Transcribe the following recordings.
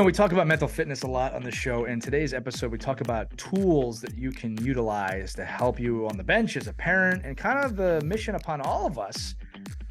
We talk about mental fitness a lot on the show. In today's episode, we talk about tools that you can utilize to help you on the bench as a parent, and kind of the mission upon all of us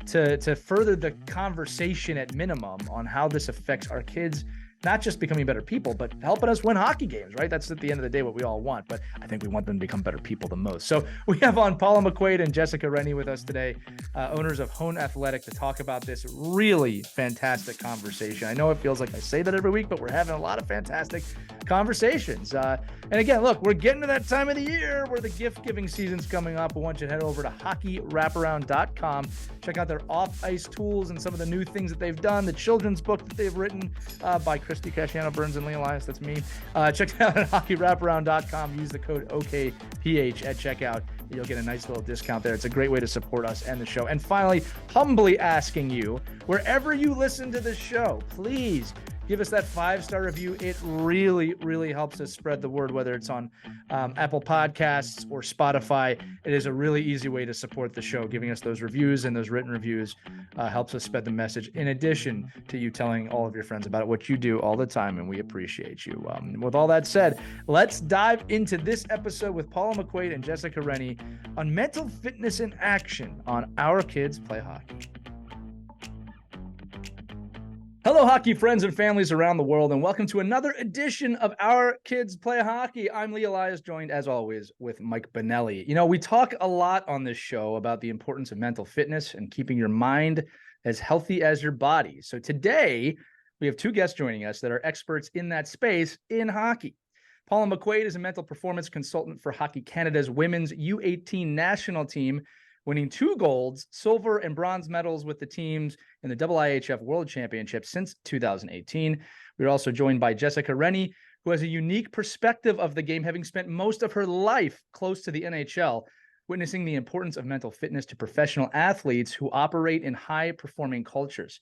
to further the conversation at minimum on how this affects our kids, not just becoming better people, but helping us win hockey games, right? That's at the end of the day what we all want, but I think we want them to become better people the most. So we have on Paula McQuaid and Jessica Renney with us today, owners of Hone Athletic, to talk about this really fantastic conversation. I know it feels like I say that every week, but we're having a lot of fantastic conversations. And again, look, we're getting to that time of the year where the gift-giving season's coming up. We want you to head over to hockeywraparound.com, check out their off-ice tools and some of the new things that they've done, the children's book that they've written by Christy Casciano Burns and Lee Elias. That's me. Check it out at hockeywraparound.com. Use the code OKPH at checkout. You'll get a nice little discount there. It's a great way to support us and the show. And finally, humbly asking you, wherever you listen to the show, please give us that 5-star review. It really, really helps us spread the word, whether it's on Apple Podcasts or Spotify. It is a really easy way to support the show. Giving us those reviews and those written reviews helps us spread the message, in addition to you telling all of your friends about it, what you do all the time, and we appreciate you. With all that said, let's dive into this episode with Paula McQuaid and Jessica Renney on mental fitness in action on Our Kids Play Hockey. Hello, hockey friends and families around the world, and welcome to another edition of Our Kids Play Hockey. I'm Lee Elias, joined as always with Mike Benelli. We talk a lot on this show about the importance of mental fitness and keeping your mind as healthy as your body. So today, we have two guests joining us that are experts in that space in hockey. Paula McQuaid is a mental performance consultant for Hockey Canada's women's U18 national team, winning 2 golds, silver, and bronze medals with the teams in the IIHF World Championships since 2018. We're also joined by Jessica Renney, who has a unique perspective of the game, having spent most of her life close to the NHL, witnessing the importance of mental fitness to professional athletes who operate in high-performing cultures.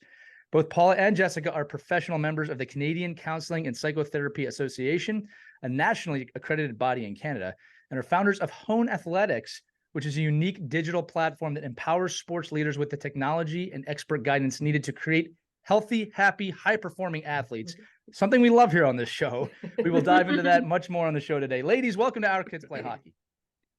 Both Paula and Jessica are professional members of the Canadian Counseling and Psychotherapy Association, a nationally accredited body in Canada, and are founders of Hone Athletics, which is a unique digital platform that empowers sports leaders with the technology and expert guidance needed to create healthy, happy, high-performing athletes, something we love here on this show. We will dive into that much more on the show today. Ladies, welcome to Our Kids Play Hockey.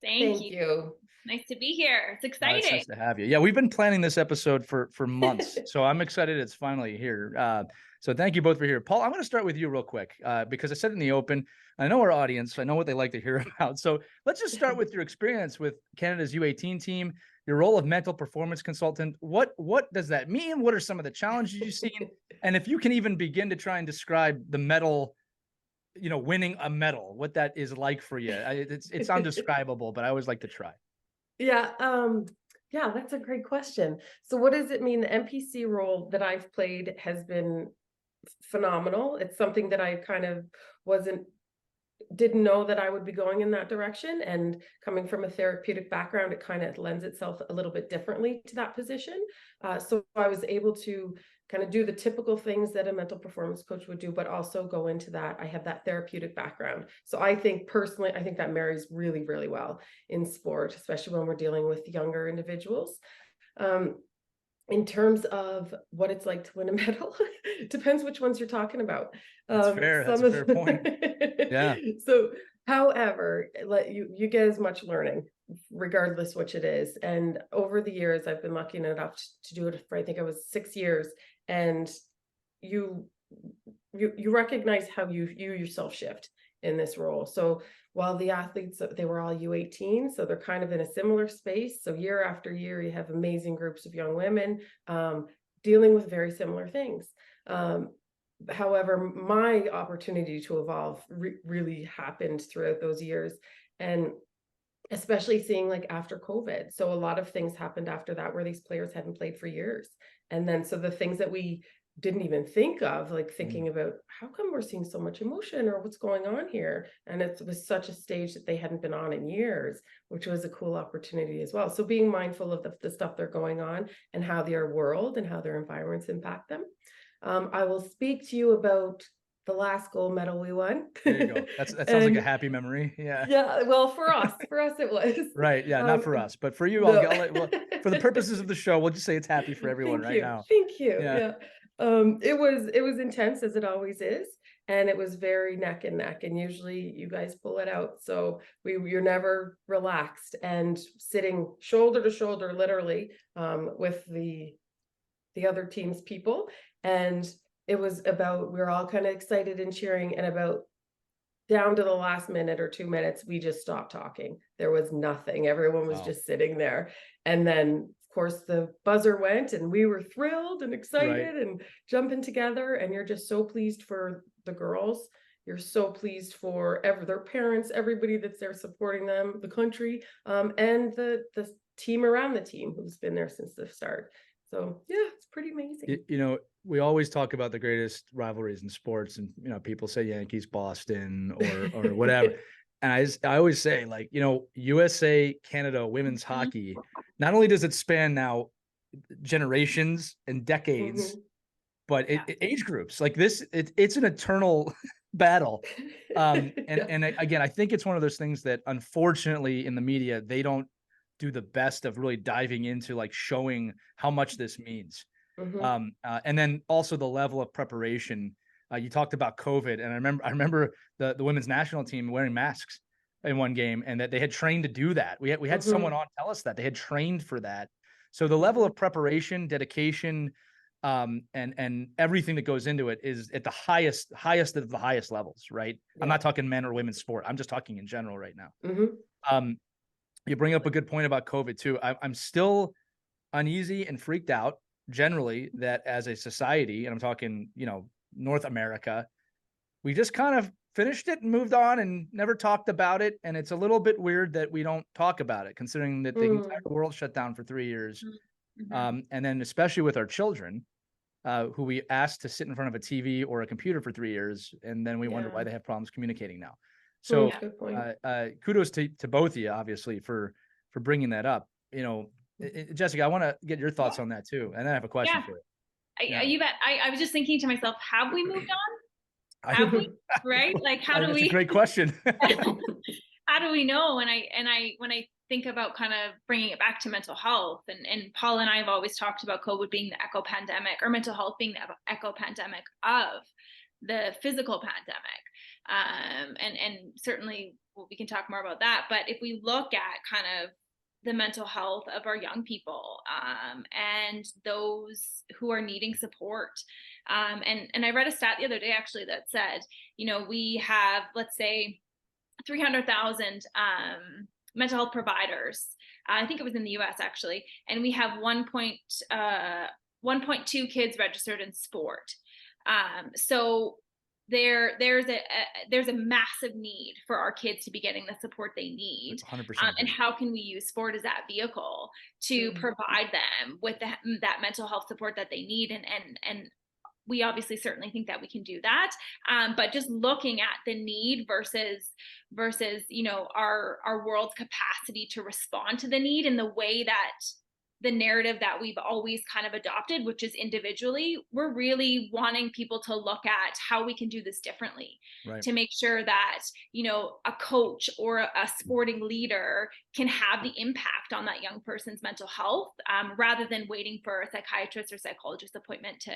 Thank you. Nice to be here. It's exciting. It's nice to have you. Yeah, we've been planning this episode for months, so I'm excited it's finally here. So thank you both for here. Paul, I'm going to start with you real quick because I said in the open, I know our audience, I know what they like to hear about. So let's just start with your experience with Canada's U18 team, your role of mental performance consultant. What does that mean? What are some of the challenges you've seen? And if you can even begin to try and describe the medal, winning a medal, what that is like for you. It's undescribable, but I always like to try. Yeah, that's a great question. So what does it mean? The MPC role that I've played has been phenomenal. It's something that I kind of didn't know that I would be going in that direction, and coming from a therapeutic background, it kind of lends itself a little bit differently to that position. So I was able to kind of do the typical things that a mental performance coach would do, but also go into that. I have that therapeutic background. So I think personally, that marries really, really well in sport, especially when we're dealing with younger individuals. In terms of what it's like to win a medal, it depends which ones you're talking about. That's fair. That's a fair point. Yeah. So, however, you get as much learning, regardless which it is. And over the years, I've been lucky enough to do it for, I think it was 6 years. And you recognize how you yourself shift in this role. So while the athletes, they were all U18, so they're kind of in a similar space. So year after year, you have amazing groups of young women dealing with very similar things. However, my opportunity to evolve really happened throughout those years, and especially seeing like after COVID. So a lot of things happened after that where these players hadn't played for years. And then so the things that we didn't even think of, like thinking about how come we're seeing so much emotion or what's going on here. And it was such a stage that they hadn't been on in years, which was a cool opportunity as well. So being mindful of the stuff they're going on and how their world and how their environments impact them. I will speak to you about the last gold medal we won. There you go. That sounds like a happy memory. Yeah. Yeah. Well, for us it was. Right. Yeah. Not for us, but for you, no. well, for the purposes of the show, we'll just say it's happy for everyone now. Thank you. Yeah. It was intense, as it always is. and it was very neck and neck, and usually you guys pull it out. So you're never relaxed, and sitting shoulder to shoulder, literally, with the other team's people. And it was about, we were all kind of excited and cheering, and about down to the last minute or 2 minutes, we just stopped talking. There was nothing. Everyone was just sitting there. And then, of course, the buzzer went, and we were thrilled and excited and jumping together. And you're just so pleased for the girls. You're so pleased for their parents, everybody that's there supporting them, the country, and the team around the team who's been there since the start. So yeah, it's pretty amazing. You know, we always talk about the greatest rivalries in sports, and people say Yankees, Boston, or whatever. And I always say, like, USA, Canada, women's hockey, not only does it span now generations and decades, but age groups like this, it's an eternal battle. And again, I think it's one of those things that unfortunately in the media, they don't do the best of really diving into, like, showing how much this means. And then also the level of preparation. You talked about COVID, and I remember the women's national team wearing masks in one game, and that they had trained to do that. We had someone on tell us that they had trained for that. So the level of preparation, dedication, and everything that goes into it is at the highest of the highest levels, right? Yeah. I'm not talking men or women's sport. I'm just talking in general right now. You bring up a good point about COVID too. I'm still uneasy and freaked out generally that as a society, and I'm talking, North America, we just kind of finished it and moved on and never talked about it. And it's a little bit weird that we don't talk about it, considering that the entire world shut down for 3 years. And then especially with our children, who we asked to sit in front of a TV or a computer for 3 years, and then we wonder why they have problems communicating now. So kudos to both of you, obviously, for bringing that up. Jessica, I want to get your thoughts on that too, and then I have a question for you. You bet. I was just thinking to myself, have we moved on? Have we? Right? Like, how do we? That's a great question. How do we know? And when I think about kind of bringing it back to mental health, and Paul and I have always talked about COVID being the echo pandemic, or mental health being the echo pandemic of the physical pandemic. And certainly we can talk more about that. But if we look at kind of the mental health of our young people, and those who are needing support. And I read a stat the other day, actually, that said, we have, let's say, 300,000 mental health providers. I think it was in the US, actually. And we have 1.2 kids registered in sport. So there's a massive need for our kids to be getting the support they need. 100%. And how can we use sport as that vehicle to provide them with that mental health support that they need? And we obviously certainly think that we can do that. But just looking at the need versus our world's capacity to respond to the need in the way that the narrative that we've always kind of adopted, which is individually, we're really wanting people to look at how we can do this differently, to make sure that, a coach or a sporting leader can have the impact on that young person's mental health, rather than waiting for a psychiatrist or psychologist appointment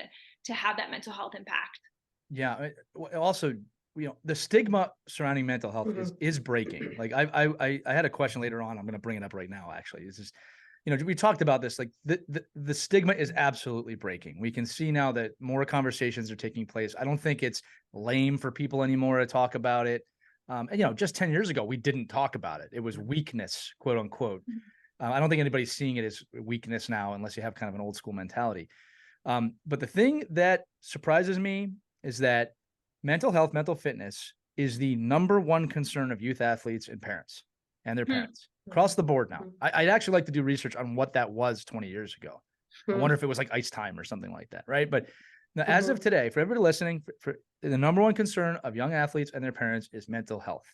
to have that mental health impact. Yeah. Also, the stigma surrounding mental health is breaking. Like I had a question later on. I'm going to bring it up right now. Actually, this is, we talked about this, like the stigma is absolutely breaking. We can see now that more conversations are taking place. I don't think it's lame for people anymore to talk about it. And just 10 years ago, we didn't talk about it. It was weakness, quote unquote. I don't think anybody's seeing it as weakness now, unless you have kind of an old school mentality. But the thing that surprises me is that mental health, mental fitness is the number one concern of youth athletes and parents and their parents. Across the board now. I'd actually like to do research on what that was 20 years ago. I wonder if it was like ice time or something like that, right? But now, as of today, for everybody listening, for the number one concern of young athletes and their parents is mental health.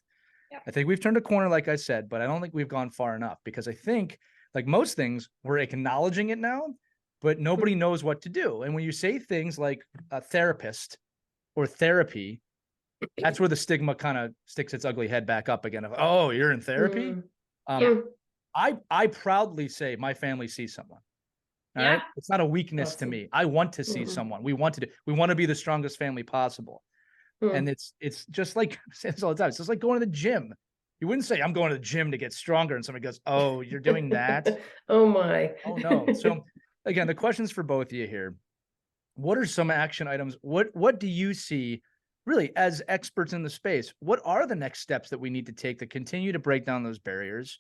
Yep. I think we've turned a corner, like I said, but I don't think we've gone far enough, because I think, like most things, we're acknowledging it now, but nobody knows what to do. And when you say things like a therapist or therapy, that's where the stigma kind of sticks its ugly head back up again of, oh, you're in therapy? I proudly say my family sees someone. All right. It's not a weakness to me. I want to see someone. We want to be the strongest family possible. And it's just like, I say this all the time, it's just like going to the gym. You wouldn't say, I'm going to the gym to get stronger. And somebody goes, oh, you're doing that? Oh my. Oh no. So again, the question's for both of you here. What are some action items? What do you see really as experts in the space? What are the next steps that we need to take to continue to break down those barriers?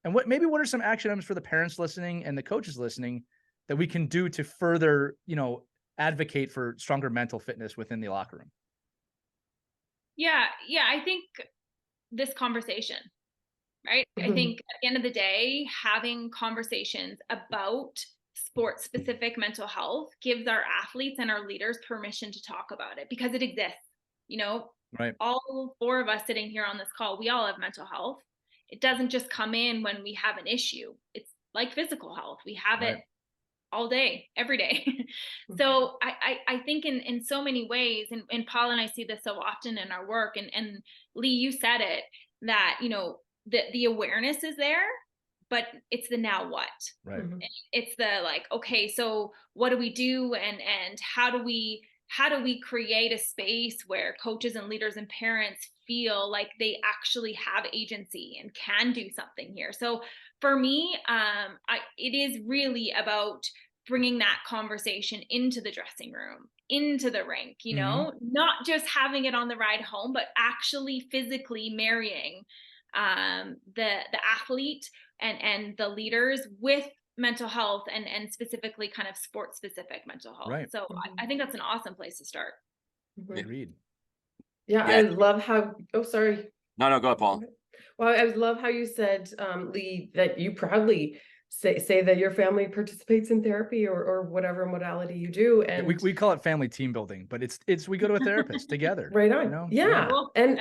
And what are some action items for the parents listening and the coaches listening that we can do to further, advocate for stronger mental fitness within the locker room? Yeah, I think this conversation, right? Mm-hmm. I think at the end of the day, having conversations about sport specific mental health gives our athletes and our leaders permission to talk about it, because it exists. Right. All 4 of us sitting here on this call, we all have mental health. It doesn't just come in when we have an issue. It's like physical health. We have it all day, every day. So I think in so many ways, and Paul and I see this so often in our work, and Lee, you said it, that, the awareness is there, but it's the now what. Right. It's the like, okay, so what do we do? And how do we create a space where coaches and leaders and parents feel like they actually have agency and can do something here? So for me, it is really about bringing that conversation into the dressing room, into the rink, not just having it on the ride home, but actually physically marrying the athlete and the leaders with mental health and specifically kind of sport specific mental health. Right. So I think that's an awesome place to start. Agreed. Yeah, I love how, sorry. No, go ahead, Paul. Well, I love how you said, Lee, that you proudly say that your family participates in therapy or whatever modality you do. And we call it family team building, but it's we go to a therapist together. Right on. Yeah. Cool. And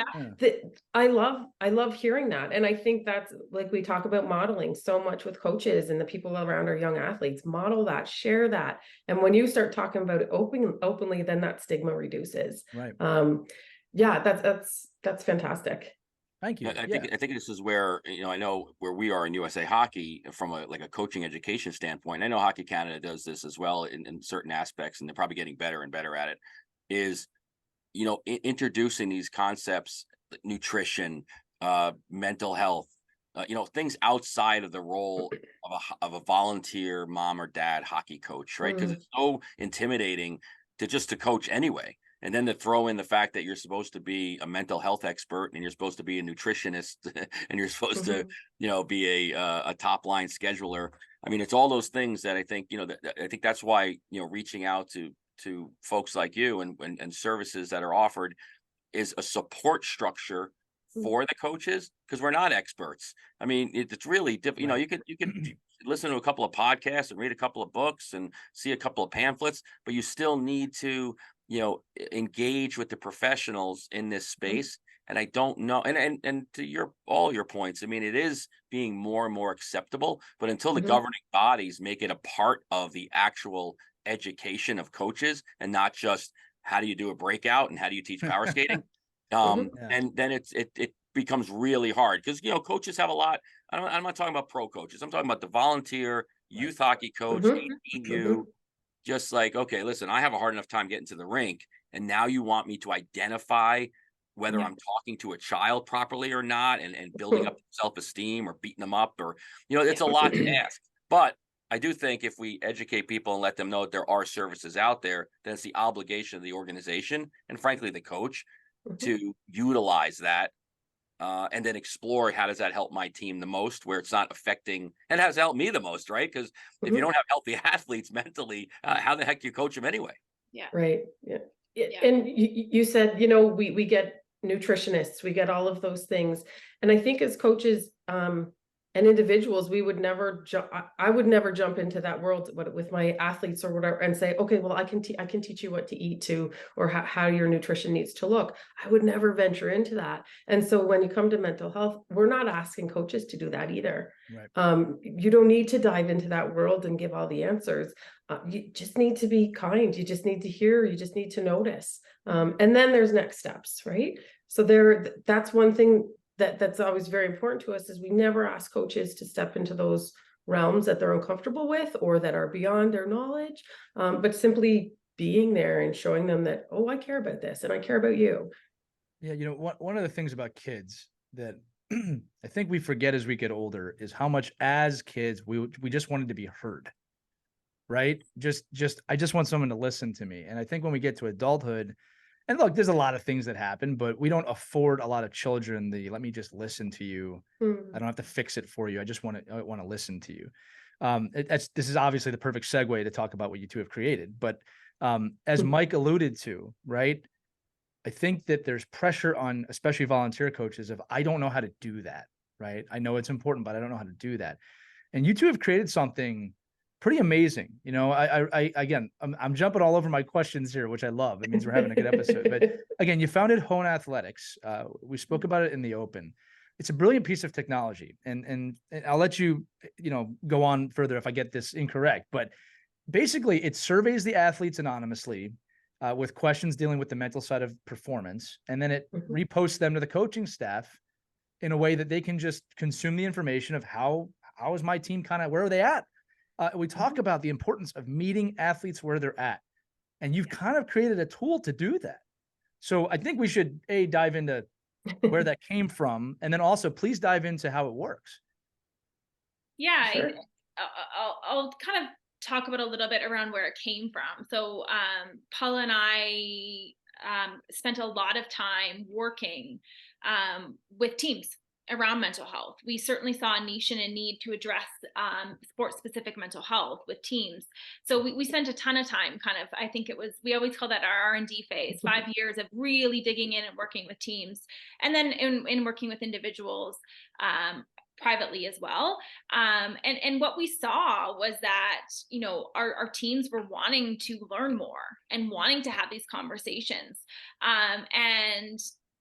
I love hearing that. And I think that's, like, we talk about modeling so much with coaches and the people around our young athletes. Model that, share that. And when you start talking about it openly, then that stigma reduces. Right. Yeah, that's fantastic. Thank you. I think this is where, I know where we are in USA Hockey from a coaching education standpoint. I know Hockey Canada does this as well in certain aspects, and they're probably getting better and better at it, is, introducing these concepts, nutrition, mental health, things outside of the role of a volunteer mom or dad hockey coach, right? Because it's so intimidating to coach anyway. And then to throw in the fact that you're supposed to be a mental health expert, and you're supposed to be a nutritionist, and you're supposed to, be a top line scheduler. I mean, it's all those things that I think, I think that's why, reaching out to folks like you and services that are offered is a support structure for the coaches, because we're not experts. I mean, it's really difficult. You can listen to a couple of podcasts and read a couple of books and see a couple of pamphlets, but you still need to engage with the professionals in this space. And I don't know, and to all your points, I mean, it is being more and more acceptable, but until the governing bodies make it a part of the actual education of coaches, and not just how do you do a breakout and how do you teach power skating, and then it becomes really hard, because coaches have a lot. I'm not talking about pro coaches. I'm talking about the volunteer youth hockey coach, 18U. Just like, okay, listen, I have a hard enough time getting to the rink, and now you want me to identify whether I'm talking to a child properly or not, and building up self-esteem or beating them up, or, it's a lot to ask. But I do think if we educate people and let them know that there are services out there, then it's the obligation of the organization and frankly the coach to utilize that, and then explore how does that help my team the most, where it's not affecting, and how does it help me the most, right? Because if you don't have healthy athletes mentally, how the heck do you coach them anyway? Yeah. Right. Yeah. And you said, we get nutritionists, we get all of those things. And I think as coaches, and individuals, we would never I would never jump into that world with my athletes or whatever and say, okay, well, I can teach you what to eat to, or how your nutrition needs to look. I would never venture into that. And so when you come to mental health, we're not asking coaches to do that either. Right. You don't need to dive into that world and give all the answers. You just need to be kind. You just need to hear. You just need to notice. And then there's next steps, right? So that's one thing that's always very important to us, is we never ask coaches to step into those realms that they're uncomfortable with or that are beyond their knowledge, but simply being there and showing them that, oh, I care about this and I care about you. Yeah, one of the things about kids that I think we forget as we get older is how much as kids we just wanted to be heard, right? I just want someone to listen to me. And I think when we get to adulthood, and look, there's a lot of things that happen, but we don't afford a lot of children the let me just listen to you. I don't have to fix it for you. I want to listen to you. This is obviously the perfect segue to talk about what you two have created. But as Mike alluded to, right? I think that there's pressure on, especially volunteer coaches, of I don't know how to do that, right? I know it's important, but I don't know how to do that. And you two have created something pretty amazing. Again, I'm jumping all over my questions here, which I love. It means we're having a good episode. But again, you founded Hone Athletics. We spoke about it in the open. It's a brilliant piece of technology, and I'll let you, go on further if I get this incorrect. But basically, it surveys the athletes anonymously with questions dealing with the mental side of performance, and then it reposts them to the coaching staff in a way that they can just consume the information of how is my team where are they at? We talk about the importance of meeting athletes where they're at, and you've kind of created a tool to do that. So I think we should dive into where that came from, and then also please dive into how it works. Yeah, Sure. I'll kind of talk about a little bit around where it came from. So Paula and I spent a lot of time working with teams around mental health. We certainly saw a niche and a need to address sport-specific mental health with teams. So we spent a ton of time I think we always call that our R&D phase, 5 years of really digging in and working with teams. And then in working with individuals, privately as well. And what we saw was that, our teams were wanting to learn more and wanting to have these conversations. And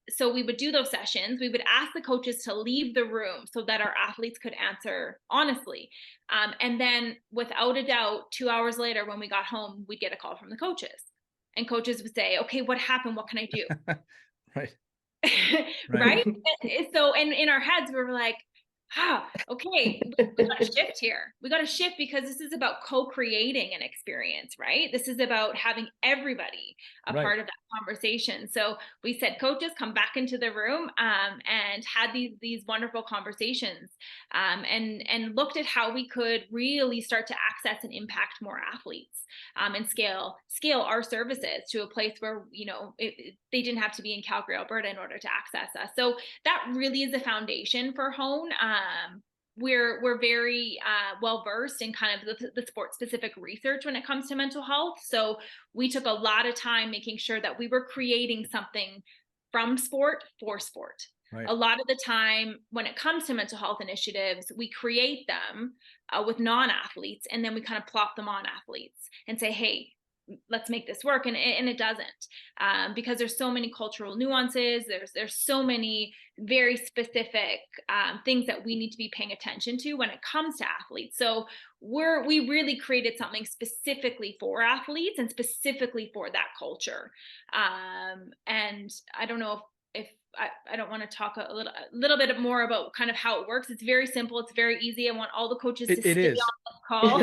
so we would do those sessions. We would ask the coaches to leave the room so that our athletes could answer honestly. And then without a doubt, 2 hours later, when we got home, we'd get a call from the coaches, and coaches would say, okay, what happened? What can I do? Right. Right. So, and in our heads, we were like, okay, we got to shift here. We got to shift because this is about co-creating an experience, right? This is about having everybody a part of that conversation. So we said, coaches, come back into the room, and had these wonderful conversations, and looked at how we could really start to access and impact more athletes, and scale our services to a place where, they didn't have to be in Calgary, Alberta in order to access us. So that really is the foundation for Hone. We're very well versed in kind of the sport specific research when it comes to mental health. So we took a lot of time making sure that we were creating something from sport for sport. Right. A lot of the time when it comes to mental health initiatives, we create them with non-athletes, and then we kind of plop them on athletes and say, hey, let's make this work. And it doesn't, because there's so many cultural nuances. There's so many very specific things that we need to be paying attention to when it comes to athletes. So we really created something specifically for athletes and specifically for that culture. And I don't know if I don't want to talk a little bit more about kind of how it works. It's very simple. It's very easy. I want all the coaches to stay on the call.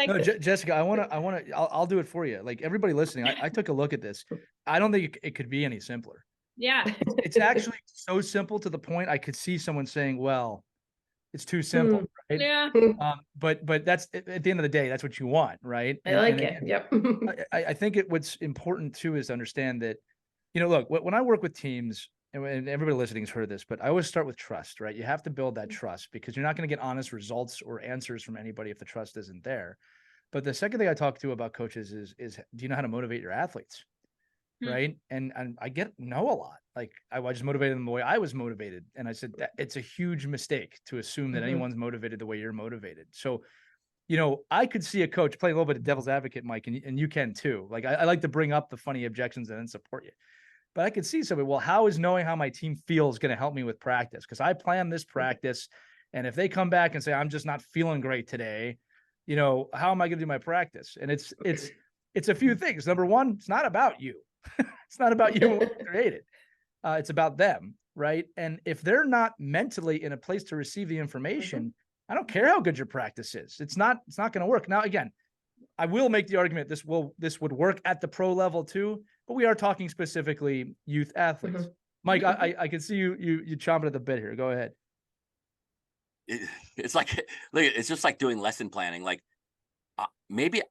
No, Jessica, I'll do it for you. Like everybody listening, I took a look at this. I don't think it could be any simpler. Yeah. It's actually so simple to the point I could see someone saying, well, it's too simple, right? Yeah. But that's at the end of the day, that's what you want, right? I like it. Yep. I think what's important too is to understand that, look, when I work with teams, and everybody listening has heard this, but I always start with trust, right? You have to build that trust because you're not going to get honest results or answers from anybody if the trust isn't there. But the second thing I talk to about coaches is do you know how to motivate your athletes? Right. And I know a lot. Like I just motivated them the way I was motivated. And I said that it's a huge mistake to assume that anyone's motivated the way you're motivated. So, I could see a coach playing a little bit of devil's advocate, Mike, and you can too. Like I like to bring up the funny objections and then support you. But I could see somebody, well, how is knowing how my team feels going to help me with practice? Because I plan this practice. And if they come back and say, I'm just not feeling great today, how am I going to do my practice? And it's a few things. Number one, it's not about you. It's not about you and what you created. It's about them. Right. And if they're not mentally in a place to receive the information, I don't care how good your practice is. It's not going to work. Now, again, I will make the argument this would work at the pro level too, but we are talking specifically youth athletes. Mike, I can see you chomping at the bit here. Go ahead. It's like, look, it's just like doing lesson planning. Like maybe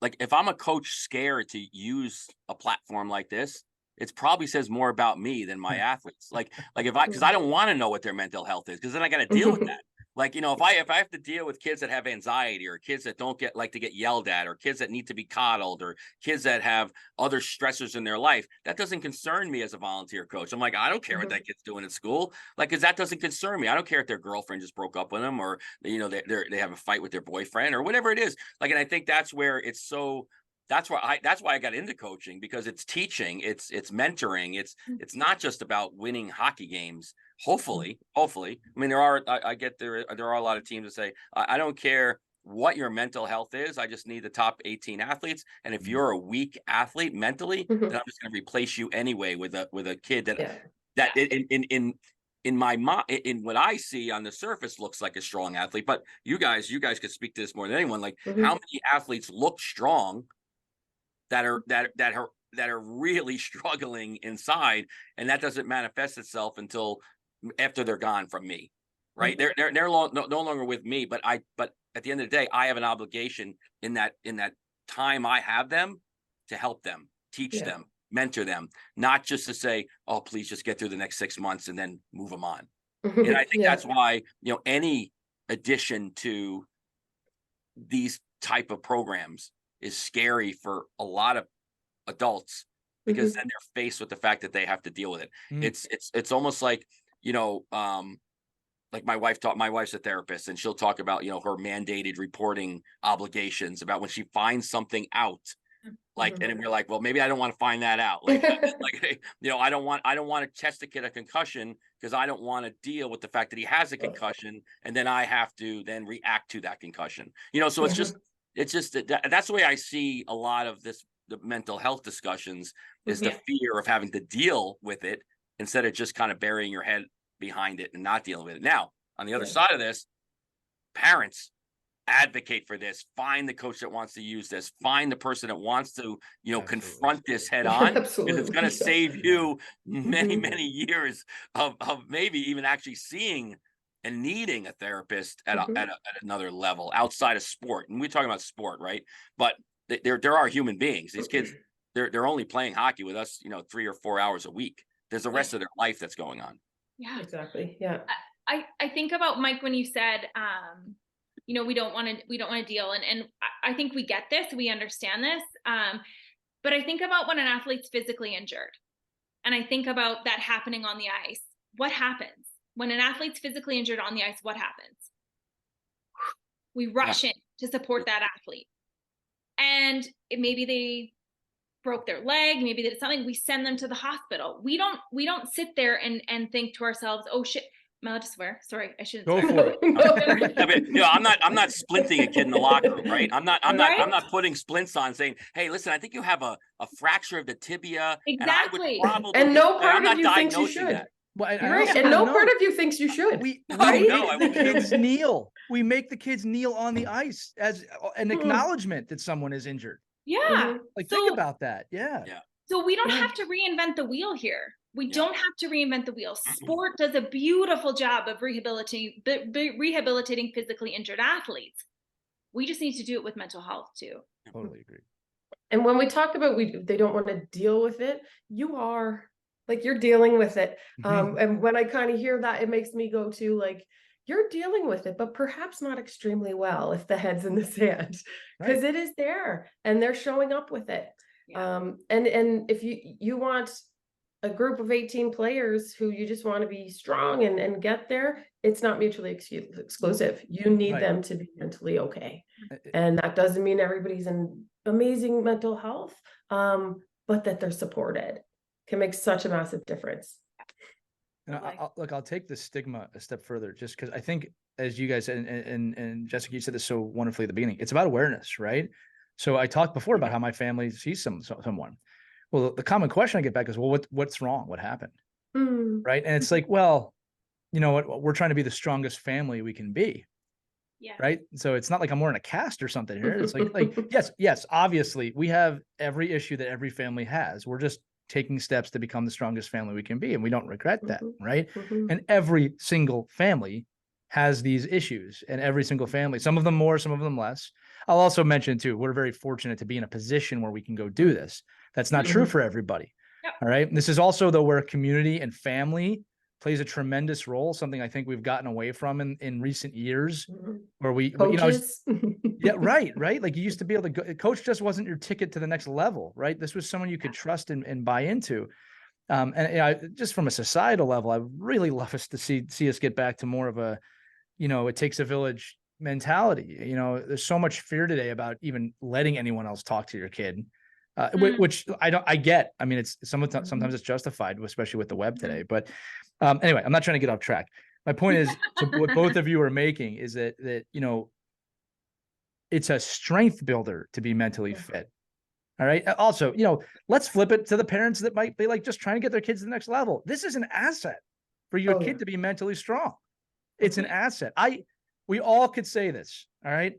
like if I'm a coach scared to use a platform like this, it probably says more about me than my athletes. Like because I don't want to know what their mental health is, because then I got to deal with that. Like, you know, if I have to deal with kids that have anxiety, or kids that don't like to get yelled at, or kids that need to be coddled, or kids that have other stressors in their life, that doesn't concern me as a volunteer coach. I'm like, I don't care what that kid's doing at school. Like, because that doesn't concern me. I don't care if their girlfriend just broke up with them, or, you know, they have a fight with their boyfriend, or whatever it is. Like, and I think that's where it's so, that's why I got into coaching, because it's teaching, it's mentoring. It's not just about winning hockey games. Hopefully. I mean, there are a lot of teams that say, I don't care what your mental health is. I just need the top 18 athletes. And if you're a weak athlete mentally, then I'm just going to replace you anyway with a kid that in my mind, in what I see on the surface, looks like a strong athlete. But you guys could speak to this more than anyone. Like, how many athletes look strong that are really struggling inside, and that doesn't manifest itself until after they're gone from me, right? They're no longer with me, but at the end of the day, I have an obligation in that time I have them to help them, teach them, mentor them, not just to say, oh, please just get through the next 6 months and then move them on. And I think that's why, you know, any addition to these type of programs is scary for a lot of adults, because then they're faced with the fact that they have to deal with it. It's almost like, you know, like my wife's a therapist, and she'll talk about, you know, her mandated reporting obligations about when she finds something out, like, and we're like, well, maybe I don't want to find that out. Like, like, you know, I don't want to test a kid a concussion, because I don't want to deal with the fact that he has a concussion, and then I have to then react to that concussion, you know? So it's just that's the way I see a lot of the mental health discussions, is the fear of having to deal with it, instead of just kind of burying your head behind it and not dealing with it. Now, on the other side of this, parents, advocate for this. Find the coach that wants to use this. Find the person that wants to, you know, confront this head on, because it's going to save you many years of maybe even actually seeing and needing a therapist at another level outside of sport. And we're talking about sport, right? But there are human beings. These kids, they're only playing hockey with us, you know, 3 or 4 hours a week. There's the rest of their life that's going on. Yeah, exactly. Yeah. I think about, Mike, when you said, you know, we don't want to deal. And I think we get this, we understand this. But I think about when an athlete's physically injured, and I think about that happening on the ice. What happens when an athlete's physically injured on the ice? What happens? We rush in to support that athlete. And maybe they broke their leg, maybe they did something, we send them to the hospital. We don't sit there and think to ourselves, oh shit, am I allowed to swear? Sorry, I shouldn't. Go for it. I mean, you know, I'm not splinting a kid in the locker room, right? I'm not putting splints on, saying, hey, listen, I think you have a fracture of the tibia. Exactly. And no part of you thinks you should. Well, And no part of you thinks you should. We make the kids kneel. We make the kids kneel on the ice as an acknowledgement that someone is injured. Yeah. Like, think about that. Yeah. So we don't have to reinvent the wheel here. We don't have to reinvent the wheel. Sport does a beautiful job of rehabilitating physically injured athletes. We just need to do it with mental health too. Totally agree. And when we talk about they don't want to deal with it, you're dealing with it. And when I kind of hear that, it makes me go to like, you're dealing with it, but perhaps not extremely well if the head's in the sand, because it is there and they're showing up with it. And if you want a group of 18 players who you just want to be strong and get there, it's not mutually exclusive. You need them to be mentally okay. And that doesn't mean everybody's in amazing mental health, but that they're supported can make such a massive difference. And I'll take the stigma a step further, just because I think, as you guys said, and Jessica, you said this so wonderfully at the beginning, it's about awareness, right? So I talked before about how my family sees someone. Well, the common question I get back is, well, what's wrong? What happened? Right? And it's like, well, you know what? We're trying to be the strongest family we can be. Yeah. Right. So it's not like I'm wearing a cast or something here. It's yes, obviously we have every issue that every family has. We're just taking steps to become the strongest family we can be. And we don't regret that. Right. And every single family has these issues, and every single family, some of them more, some of them less. I'll also mention too, we're very fortunate to be in a position where we can go do this. That's not true for everybody. Yep. All right. And this is also though where community and family plays a tremendous role, something I think we've gotten away from in recent years, where coaches. Yeah, right. Like you used to be able to go, coach just wasn't your ticket to the next level, right? This was someone you could trust and buy into. And just from a societal level, I really love us to see us get back to more of a, it takes a village mentality. There's so much fear today about even letting anyone else talk to your kid. Which I get. I mean, it's sometimes it's justified, especially with the web today. But anyway, I'm not trying to get off track. My point is, what both of you are making is that it's a strength builder to be mentally fit. All right. Also, let's flip it to the parents that might be like just trying to get their kids to the next level. This is an asset for your kid to be mentally strong. It's an asset. We all could say this. All right.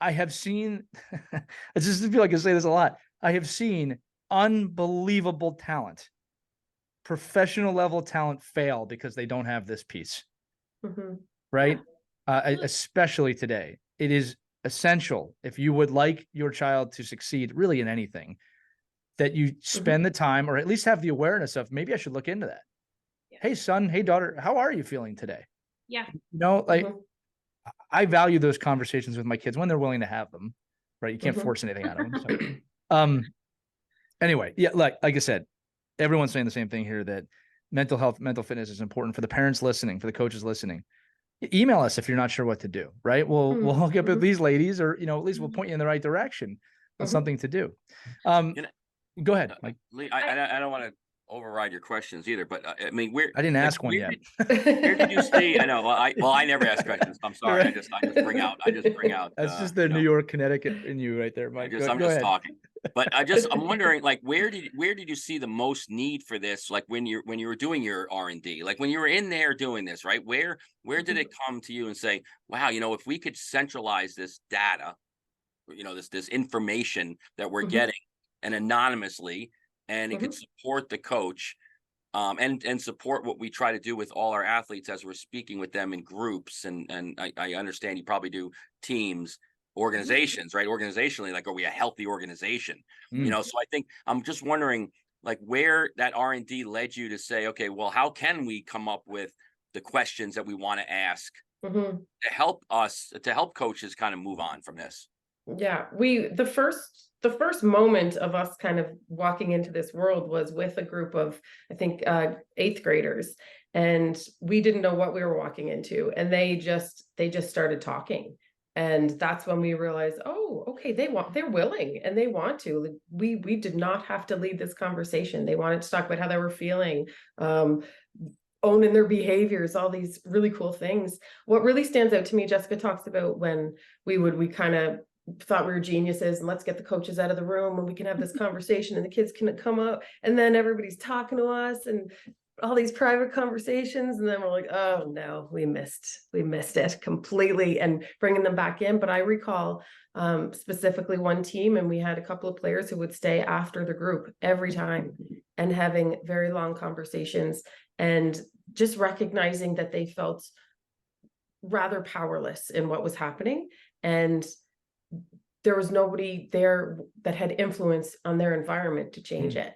I have seen, I just feel like I say this a lot. I have seen unbelievable talent, professional level talent fail because they don't have this piece, right? Especially today. It is essential, if you would like your child to succeed really in anything, that you spend the time, or at least have the awareness of, maybe I should look into that. Yeah. Hey, son, hey, daughter, how are you feeling today? Yeah. I value those conversations with my kids when they're willing to have them, right? You can't force anything out of them. So. Anyway, yeah, like I said, everyone's saying the same thing here, that mental health, mental fitness is important for the parents listening, for the coaches listening. Email us if you're not sure what to do, right? We'll hook up with these ladies, or, at least we'll point you in the right direction on something to do. Go ahead, Mike. Lee, I don't want to override your questions either, but I mean, I didn't ask one yet. Where did you see? I know. Well, I never ask questions. I'm sorry. Right. I just bring out. That's just the New York, Connecticut in you right there, Mike. I'm just talking. But I'm wondering, like, where did you see the most need for this? Like when you were doing your R&D, like when you were in there doing this, right? Where did it come to you and say, wow, if we could centralize this data, this information that we're getting, and anonymously, and it could support the coach, and support what we try to do with all our athletes as we're speaking with them in groups. And I understand you probably do teams, organizations, right? Organizationally, like, are we a healthy organization? So I think I'm just wondering, like, where that R&D led you to say, okay, well, how can we come up with the questions that we want to ask to help coaches kind of move on from this? Yeah, the first moment of us kind of walking into this world was with a group of, I think, 8th graders, and we didn't know what we were walking into, and they just started talking. And that's when we realized, oh, okay, they're willing and they want to. We did not have to lead this conversation. They wanted to talk about how they were feeling, owning their behaviors, all these really cool things. What really stands out to me, Jessica talks about when we kind of thought we were geniuses, and let's get the coaches out of the room and we can have this conversation and the kids can come up, and then everybody's talking to us and all these private conversations, and then we're like, oh no, we missed it completely, and bringing them back in. But I recall specifically one team, and we had a couple of players who would stay after the group every time and having very long conversations, and just recognizing that they felt rather powerless in what was happening, and there was nobody there that had influence on their environment to change it.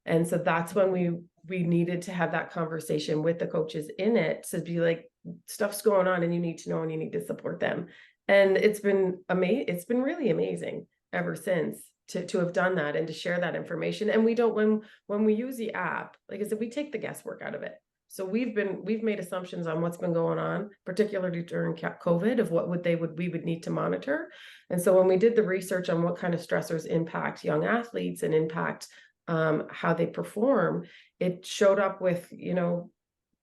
And so that's when we needed to have that conversation with the coaches in it, to be like, stuff's going on and you need to know and you need to support them. And it's been really amazing ever since to have done that and to share that information. And we don't, when we use the app, like I said, we take the guesswork out of it. So we've made assumptions on what's been going on, particularly during COVID, of what we would need to monitor. And so when we did the research on what kind of stressors impact young athletes and impact how they perform, it showed up with,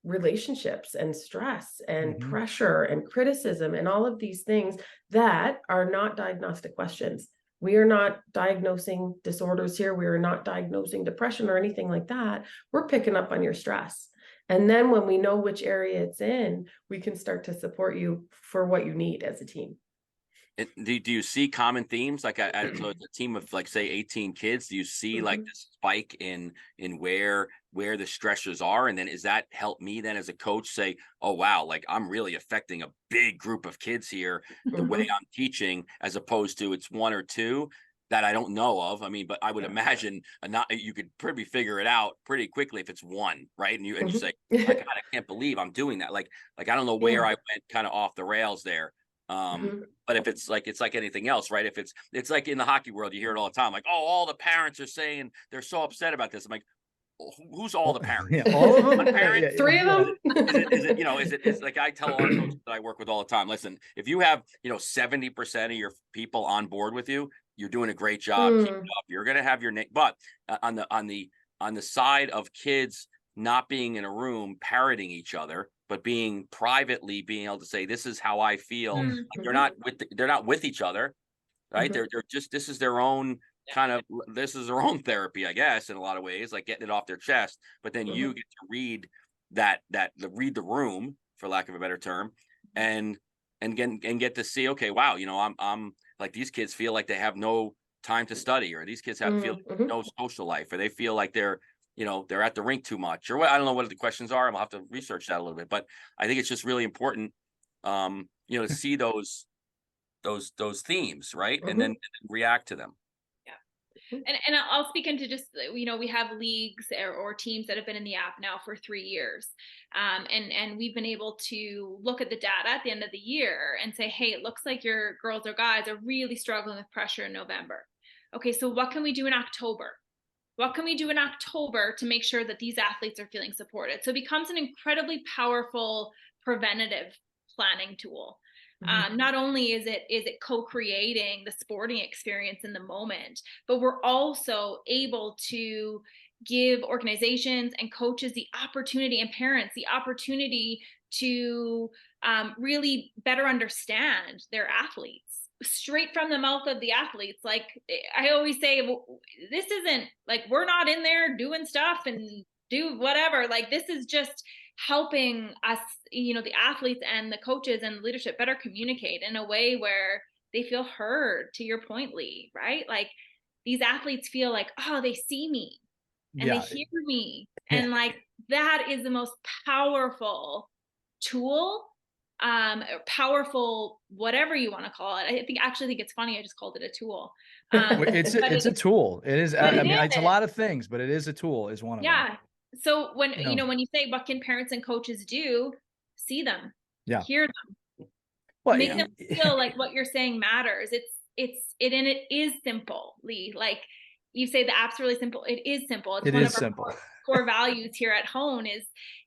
relationships and stress and pressure and criticism and all of these things that are not diagnostic questions. We are not diagnosing disorders here. We are not diagnosing depression or anything like that. We're picking up on your stress. And then when we know which area it's in, we can start to support you for what you need as a team. Do you see common themes like so it's a team of like say 18 kids? Do you see like this spike in where the stressors are, and then is that help me then as a coach say, oh wow, like I'm really affecting a big group of kids here the way I'm teaching, as opposed to it's one or two that I don't know of. I mean, but I would imagine you could probably figure it out pretty quickly if it's one, right? And you say, oh, God, I can't believe I'm doing that. Like I don't know where I went kind of off the rails there. But if it's like anything else, right? If it's like in the hockey world, you hear it all the time, like, oh, all the parents are saying they're so upset about this. I'm like, who's all the parents? Yeah, all of them. One parent? Three of them. Is like I tell our coaches that I work with all the time. Listen, if you have 70% of your people on board with you, you're doing a great job. Keep it up. You're gonna have your name. But on the side of kids not being in a room parroting each other, but being privately being able to say, this is how I feel. Like they're not with each other, right? They're just, this is their own this is their own therapy, I guess, in a lot of ways, like getting it off their chest. But then you get to read read the room, for lack of a better term, and get to see, okay, wow, I'm like, these kids feel like they have no time to study, or these kids feel no social life, or they feel like they're at the rink too much, or what. I don't know what the questions are. I'll have to research that a little bit, but I think it's just really important, to see those themes, right? And then react to them. Yeah. And I'll speak into just, we have leagues or teams that have been in the app now for 3 years. And we've been able to look at the data at the end of the year and say, hey, it looks like your girls or guys are really struggling with pressure in November. Okay, so what can we do in October? What can we do in October to make sure that these athletes are feeling supported? So it becomes an incredibly powerful preventative planning tool. Not only is it co-creating the sporting experience in the moment, but we're also able to give organizations and coaches the opportunity, and parents the opportunity to really better understand their athletes straight from the mouth of the athletes. Like I always say, this isn't like we're not in there doing stuff and do whatever. Like this is just helping us, the athletes and the coaches and the leadership better communicate in a way where they feel heard, to your point, Lee, right? Like these athletes feel like, oh, they see me and they hear me. And like, that is the most powerful tool, powerful, whatever you want to call it. I actually think it's funny. I just called it a tool. It's a tool. It is. I mean, it's a lot of things, but it is a tool, is one of them. Yeah. So when, when you say, what can parents and coaches do? See them, hear them, make them feel like what you're saying matters. And it is simple, Lee. Like you say, the app's really simple. It is simple. It's one of our core values here at Hone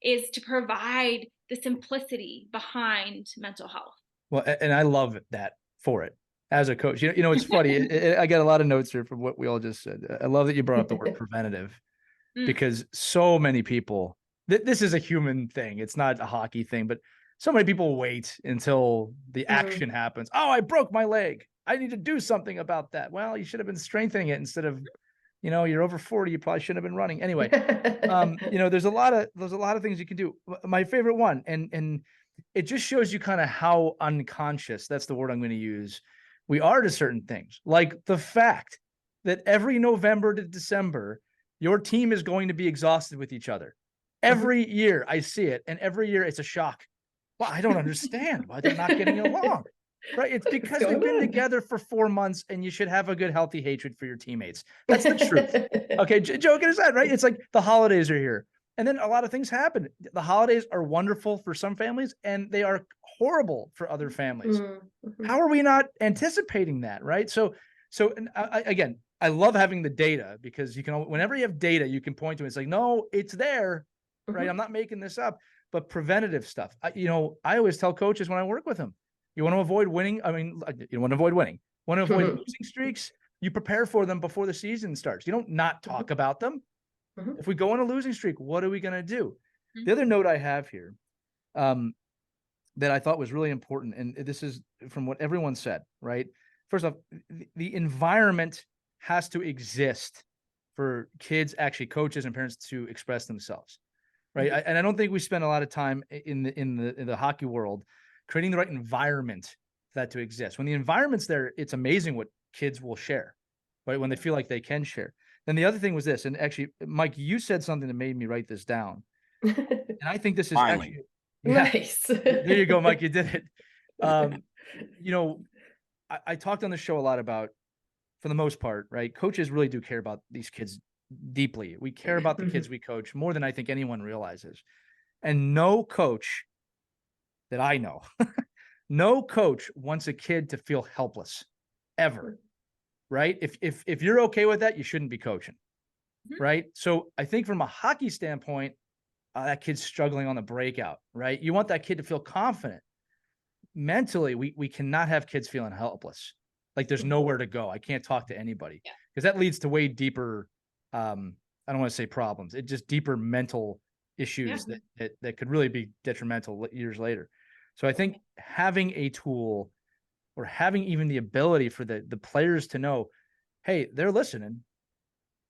is to provide the simplicity behind mental health. Well, and I love that for it as a coach. It's funny. I got a lot of notes here from what we all just said. I love that you brought up the word preventative, because so many people, this is a human thing. It's not a hockey thing, but so many people wait until the action happens. Oh, I broke my leg. I need to do something about that. Well, you should have been strengthening it instead of, you're over 40. You probably shouldn't have been running. Anyway, there's a lot of things you can do. My favorite one, and it just shows you kind of how unconscious, that's the word I'm going to use, we are to certain things. Like the fact that every November to December, your team is going to be exhausted with each other. Every year I see it, and every year it's a shock. Well, I don't understand why they're not getting along. Right? It's because they've been together for 4 months, and you should have a good, healthy hatred for your teammates. That's the truth. Okay, joking aside, right? It's like the holidays are here, and then a lot of things happen. The holidays are wonderful for some families, and they are horrible for other families. How are we not anticipating that, right? So again, I love having the data, because you can, whenever you have data, you can point to it. It's like, no, it's there, right? I'm not making this up. But preventative stuff, I always tell coaches when I work with them, you want to avoid winning. I mean, you want to avoid winning. Want to avoid losing streaks. You prepare for them before the season starts. You don't not talk about them. If we go on a losing streak, what are we going to do? The other note I have here, that I thought was really important, and this is from what everyone said, right? First off, the environment has to exist for kids, actually coaches and parents, to express themselves. right? And I don't think we spend a lot of time in the hockey world creating the right environment for that to exist. When the environment's there, it's amazing what kids will share, right? When they feel like they can share. Then the other thing was this, and actually, Mike, you said something that made me write this down. And I think this is Finally. actually Nice. There you go, Mike. You did it. You know, I talked on the show a lot about, for the most part, right? Coaches really do care about these kids deeply. We care about the kids we coach more than I think anyone realizes. And no coach that I know, no coach wants a kid to feel helpless ever. Right? If you're okay with that, you shouldn't be coaching. Right? So I think from a hockey standpoint, that kid's struggling on the breakout, right? You want that kid to feel confident. Mentally, we cannot have kids feeling helpless. Like there's nowhere to go. I can't talk to anybody, because that leads to way deeper, I don't want to say problems. It just deeper mental issues that could really be detrimental years later. So I think having a tool, or having even the ability for the players to know, hey, they're listening.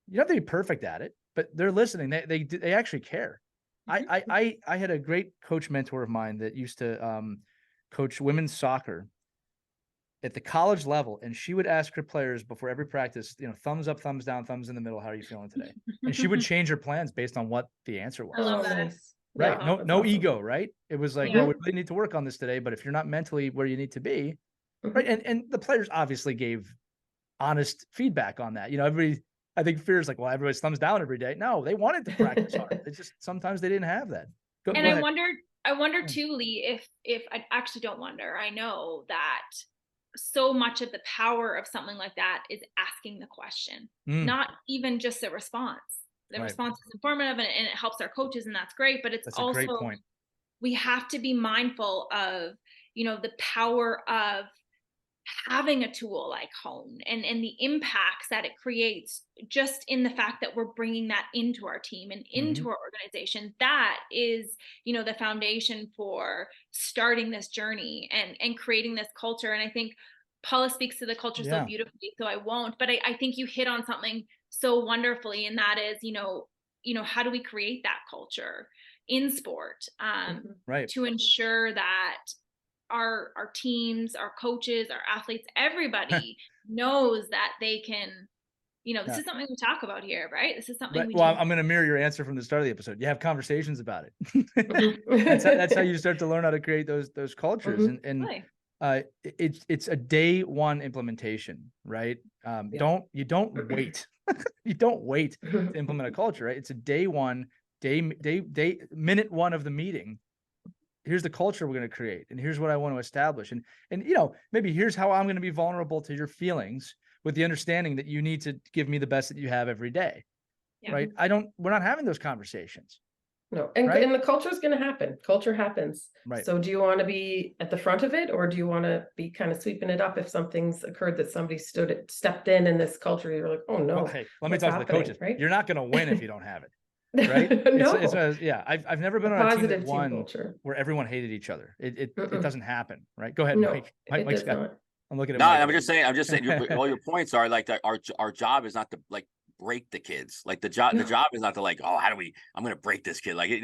You don't have to be perfect at it, but they're listening. They actually care. I had a great coach mentor of mine that used to coach women's soccer at the college level, and she would ask her players before every practice, thumbs up, thumbs down, thumbs in the middle, how are you feeling today? And she would change her plans based on what the answer was. I love that. Nice. Right. Yeah, No awesome. ego, right? It was like, well, we really need to work on this today, but if you're not mentally where you need to be, right. And the players obviously gave honest feedback on that. Everybody, I think, fears like, well, everybody's thumbs down every day. No, they wanted to practice hard. It's just sometimes they didn't have that. Go I ahead. wonder too, Lee, if I actually don't wonder, I know that so much of the power of something like that is asking the question, not even just a response. The response is informative and it helps our coaches, and that's great. But it's also, a great point. We have to be mindful of, the power of having a tool like Hone and the impacts that it creates, just in the fact that we're bringing that into our team and into our organization. That is, the foundation for starting this journey and creating this culture. And I think Paula speaks to the culture so beautifully, so I won't, but I think you hit on something so wonderfully, and that is, how do we create that culture in sport, to ensure that our teams, our coaches, our athletes, everybody knows that they can, this is something we talk about here, right? This is something I'm going to mirror your answer from the start of the episode. You have conversations about it. That's how you start to learn how to create those cultures. And it's a day one implementation, right? You don't wait. You don't wait to implement a culture, right? It's a day one, minute one of the meeting. Here's the culture we're going to create, and here's what I want to establish. And maybe here's how I'm going to be vulnerable to your feelings, with the understanding that you need to give me the best that you have every day. Right. We're not having those conversations. No. And the culture is going to happen. Culture happens. Right. So do you want to be at the front of it, or do you want to be kind of sweeping it up if something's occurred that somebody stepped in this culture? You're like, oh no. Okay. Let me talk to the coaches. Right? You're not going to win if you don't have it. Right. No. I've never been on a team that won culture where everyone hated each other. It doesn't happen. Right. Go ahead, no, Mike. Mike's got it. I'm looking at No, Mike. I'm just saying all your points are like that. Our job is not to like break the kids. Like the job is not to like, oh, I'm going to break this kid. Like, it's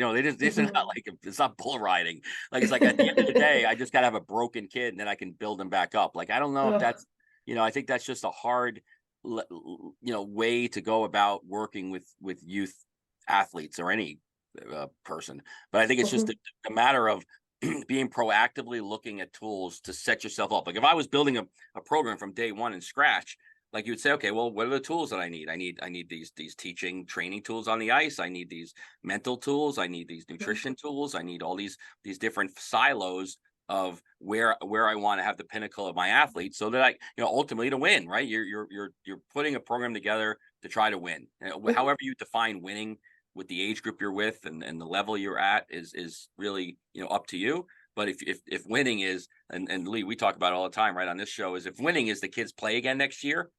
not like, it's not bull riding. Like, it's like at the end of the day, I just got to have a broken kid and then I can build him back up. Like, I don't know if that's, I think that's just a hard, way to go about working with youth athletes or any person. But I think it's just a matter of being proactively looking at tools to set yourself up. Like if I was building a program from day one in scratch, like you would say, okay, well, what are the tools that I need? I need these teaching, training tools on the ice. I need these mental tools. I need these nutrition tools. I need all these different silos of where I want to have the pinnacle of my athletes, so that I, ultimately to win, right? You're putting a program together to try to win. However you define winning with the age group you're with and the level you're at is really, up to you. But if winning is, and Lee, we talk about it all the time, right, on this show, is if winning is the kids play again next year,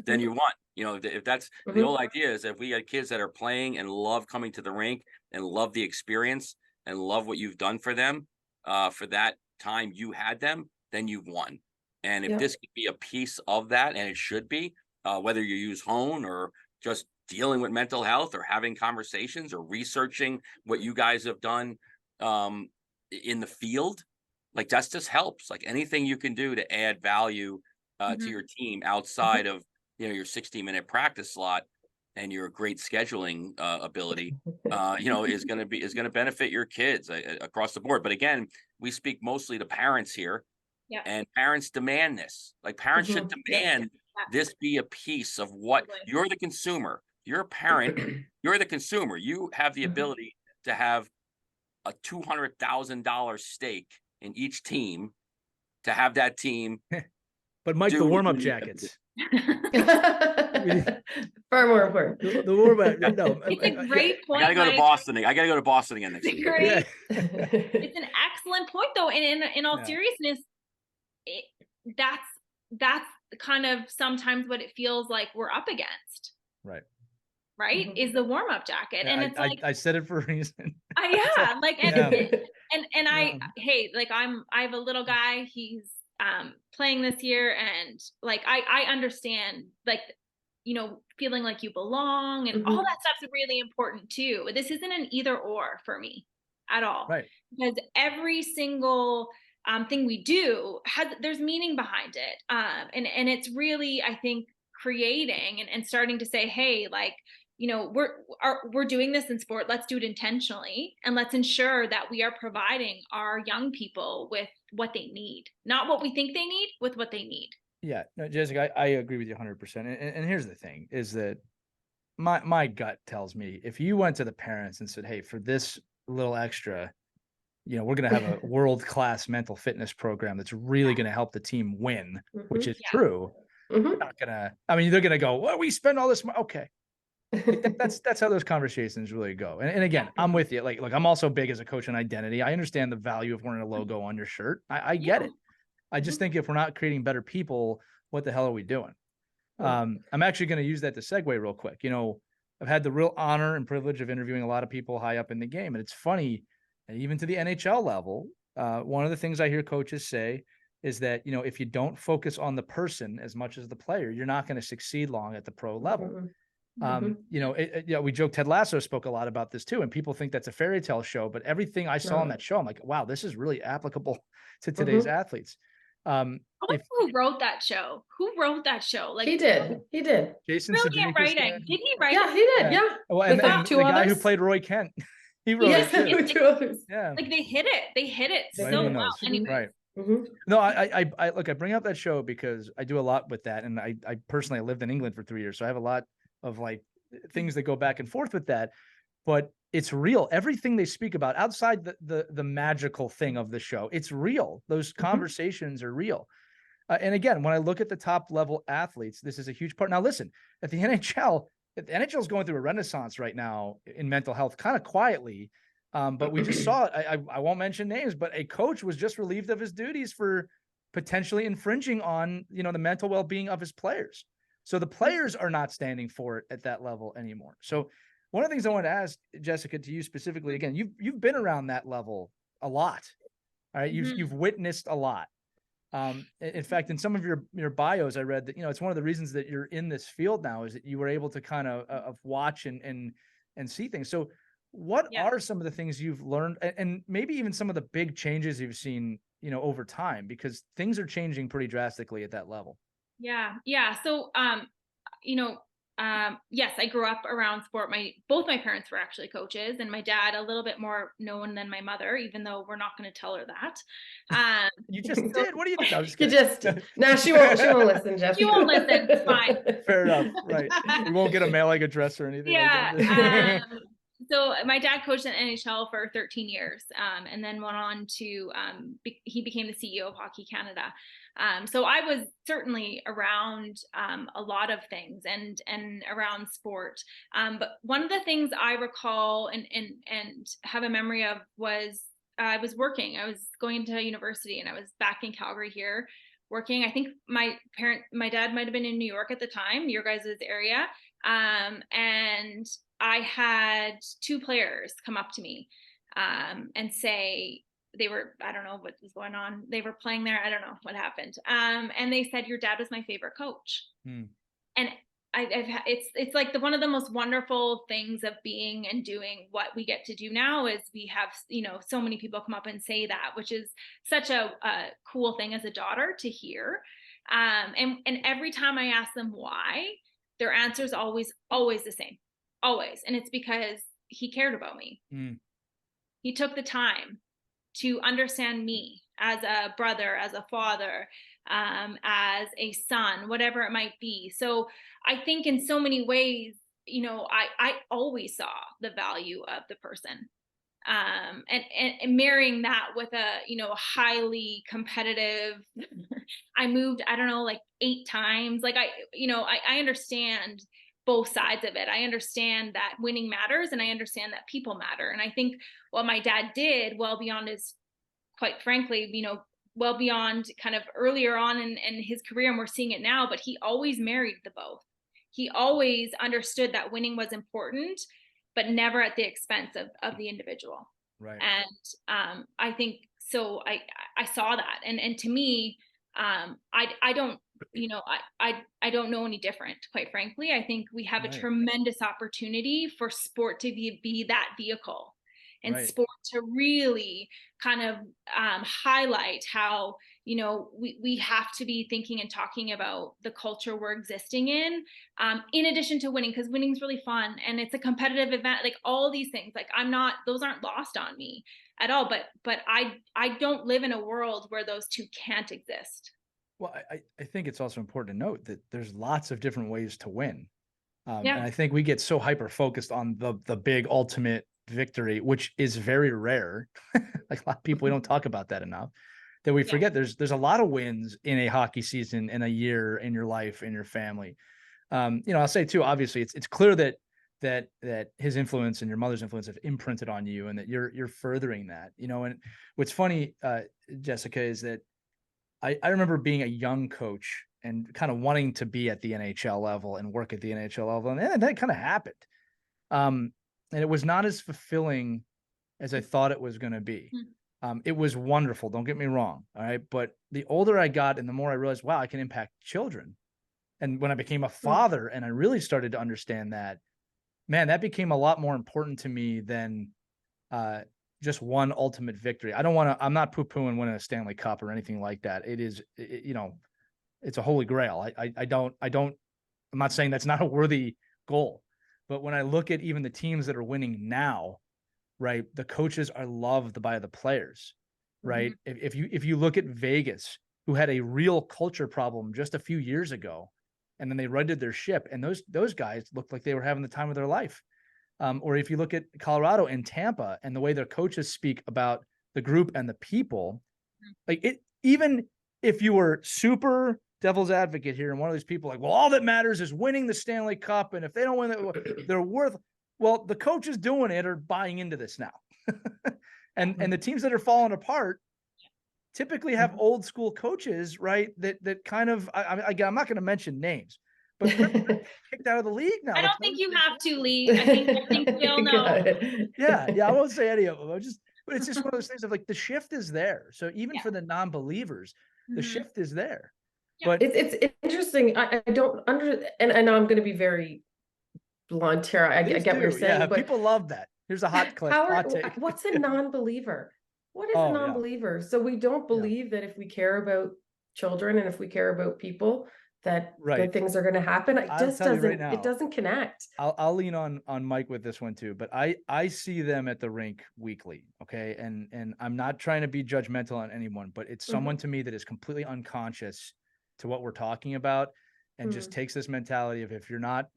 then you won. If that's the whole idea, is if we had kids that are playing and love coming to the rink and love the experience and love what you've done for them, for that time you had them, then you've won. And if this could be a piece of that, and it should be, whether you use Hone or just dealing with mental health or having conversations or researching what you guys have done in the field, like that just helps. Like anything you can do to add value to your team outside of, you know, your 60-minute practice slot and your great scheduling ability, you know, is going to benefit your kids across the board. But again, we speak mostly to parents here, and parents demand this. Like parents should demand this be a piece of what you're the consumer. You're a parent. You're the consumer. You have the ability to have a $200,000 stake in each team, to have that team. But Mike, the warm-up jackets. Far more important. The warm-up. No, it's a great point. I gotta go to Boston. I gotta go to Boston again next year. Great. It's an excellent point, though, and in all seriousness, that's kind of sometimes what it feels like we're up against. Right? Is the warm-up jacket. And it's like I said it for a reason. Hey, like I have a little guy, he's playing this year, and like I understand, like, you know, feeling like you belong and all that stuff's really important too. This isn't an either or for me at all. Right. Because every single thing we do there's meaning behind it. And it's really, I think, creating and starting to say, hey, like, you know, we're doing this in sport. Let's do it intentionally, and let's ensure that we are providing our young people with what they need, not what we think they need, with what they need. Yeah, no, Jessica, I agree with you 100%. And here's the thing: is that my gut tells me if you went to the parents and said, "Hey, for this little extra, you know, we're going to have a world-class mental fitness program that's really going to help the team win," which is true. Not gonna. I mean, they're going to go, "Well, we spend all this money." Okay. Like that's how those conversations really go. And again, I'm with you. Like, look, I'm also big as a coach on identity. I understand the value of wearing a logo on your shirt. I get it. I just think if we're not creating better people, what the hell are we doing? I'm actually going to use that to segue real quick. You know, I've had the real honor and privilege of interviewing a lot of people high up in the game. And it's funny, and even to the NHL level, one of the things I hear coaches say is that, you know, if you don't focus on the person as much as the player, you're not going to succeed long at the pro level. You know, we joke, Ted Lasso spoke a lot about this too, and people think that's a fairy tale show, but everything I saw on that show, I'm like, wow, this is really applicable to today's athletes. Who wrote that show? Who wrote that show? Like he did. Jason brilliant writing. Did he write? Yeah, he did. Yeah. Well, and the guy who played Roy Kent, he wrote it too. Two others. Yeah. Like they hit it so well. Anyway. Right. No, I look, I bring up that show because I do a lot with that, and I personally lived in England for 3 years, so I have a lot of like things that go back and forth with that, but it's real. Everything they speak about outside the magical thing of the show, it's real. Those conversations are real. And again, when I look at the top level athletes, this is a huge part. Now, listen, at the NHL is going through a renaissance right now in mental health, kind of quietly. But we just saw it. I won't mention names, but a coach was just relieved of his duties for potentially infringing on, you know, the mental well-being of his players. So the players are not standing for it at that level anymore. So one of the things I wanted to ask, Jessica, to you specifically, again, you've been around that level a lot. All right. You've witnessed a lot. In fact, in some of your bios, I read that, you know, it's one of the reasons that you're in this field now is that you were able to kind of watch and see things. So what are some of the things you've learned, and maybe even some of the big changes you've seen, you know, over time, because things are changing pretty drastically at that level? Yeah. So, you know, yes, I grew up around sport. Both my parents were actually coaches, and my dad a little bit more known than my mother, even though we're not going to tell her that. You just did. What are you doing? No, she won't listen, Jeff. She won't listen. It's fine. Fair enough. Right. You won't get a mailing address or anything. Yeah. Like that. So my dad coached in NHL for 13 years, and then went on to, he became the CEO of Hockey Canada. So I was certainly around a lot of things and around sport. But one of the ththings I recall and have a memory of was I was working. I was going into university, and I was back in Calgary here working. I think my dad might have been in New York at the time, your guys' area. And I had two players come up to me and say, I don't know what was going on. They were playing there. I don't know what happened. And they said, your dad was my favorite coach. And it's like one of the most wonderful things of being and doing what we get to do now is we have, you know, so many people come up and say that, which is such a cool thing as a daughter to hear. And every time I ask them why, their answer is always the same, always. And it's because he cared about me. He took the time to understand me as a brother, as a father, as a son, whatever it might be. So I think in so many ways, you know, I always saw the value of the person. And marrying that with a, you know, highly competitive, I moved, I don't know, like 8 times. Like I understand both sides of it. I understand that winning matters, and I understand that people matter. And I think what my dad did, well beyond his, quite frankly, you know, well beyond kind of earlier on in his career, and we're seeing it now, but he always married the both. He always understood that winning was important, but never at the expense of the individual. Right. And I think so. I saw that, and to me, I don't, you know, I don't know any different, quite frankly. I think we have a tremendous opportunity for sport to be that vehicle, and sport to really kind of highlight how, you know, we have to be thinking and talking about the culture we're existing in addition to winning, because winning's really fun and it's a competitive event, like all these things, like those aren't lost on me at all, but I don't live in a world where those two can't exist. Well, I think it's also important to note that there's lots of different ways to win. And I think we get so hyper focused on the big ultimate victory, which is very rare. Like a lot of people, we don't talk about that enough, that we forget there's a lot of wins in a hockey season, in a year, in your life, in your family. You know, I'll say too, obviously it's clear that his influence and your mother's influence have imprinted on you, and that you're furthering that, you know. And what's funny, Jessica, is that I remember being a young coach and kind of wanting to be at the NHL level and work at the NHL level. And that kind of happened. And it was not as fulfilling as I thought it was going to be. It was wonderful. Don't get me wrong. All right. But the older I got and the more I realized, wow, I can impact children. And when I became a father and I really started to understand that, man, that became a lot more important to me than just one ultimate victory. I'm not poo-pooing winning a Stanley Cup or anything like that. It is, you know, it's a holy grail. I'm not saying that's not a worthy goal, but when I look at even the teams that are winning now, right, the coaches are loved by the players, right? If you look at Vegas, who had a real culture problem just a few years ago, and then they righted their ship, and those guys looked like they were having the time of their life. Or if you look at Colorado and Tampa and the way their coaches speak about the group and the people, like it, even if you were super devil's advocate here and one of these people like, well, all that matters is winning the Stanley Cup, and if they don't win it, they're worth. Well, the coaches doing it are buying into this now. and the teams that are falling apart typically have old school coaches, right? That kind of, I'm not going to mention names, but kicked out of the league now. I don't think you have to leave. I think we all know. Yeah, I won't say any of them. But it's just one of those things of like the shift is there. So even for the non-believers, the shift is there. But it's interesting. I don't and I know I'm going to be very blunt here. I get what you're saying. But people love that. Here's a hot take. What's a non-believer? What is a non-believer? So we don't believe that if we care about children and if we care about people, that good things are going to happen. It just doesn't. It doesn't connect. I'll lean on Mike with this one too. But I see them at the rink weekly. Okay, and I'm not trying to be judgmental on anyone, but it's someone to me that is completely unconscious to what we're talking about, and just takes this mentality of if you're not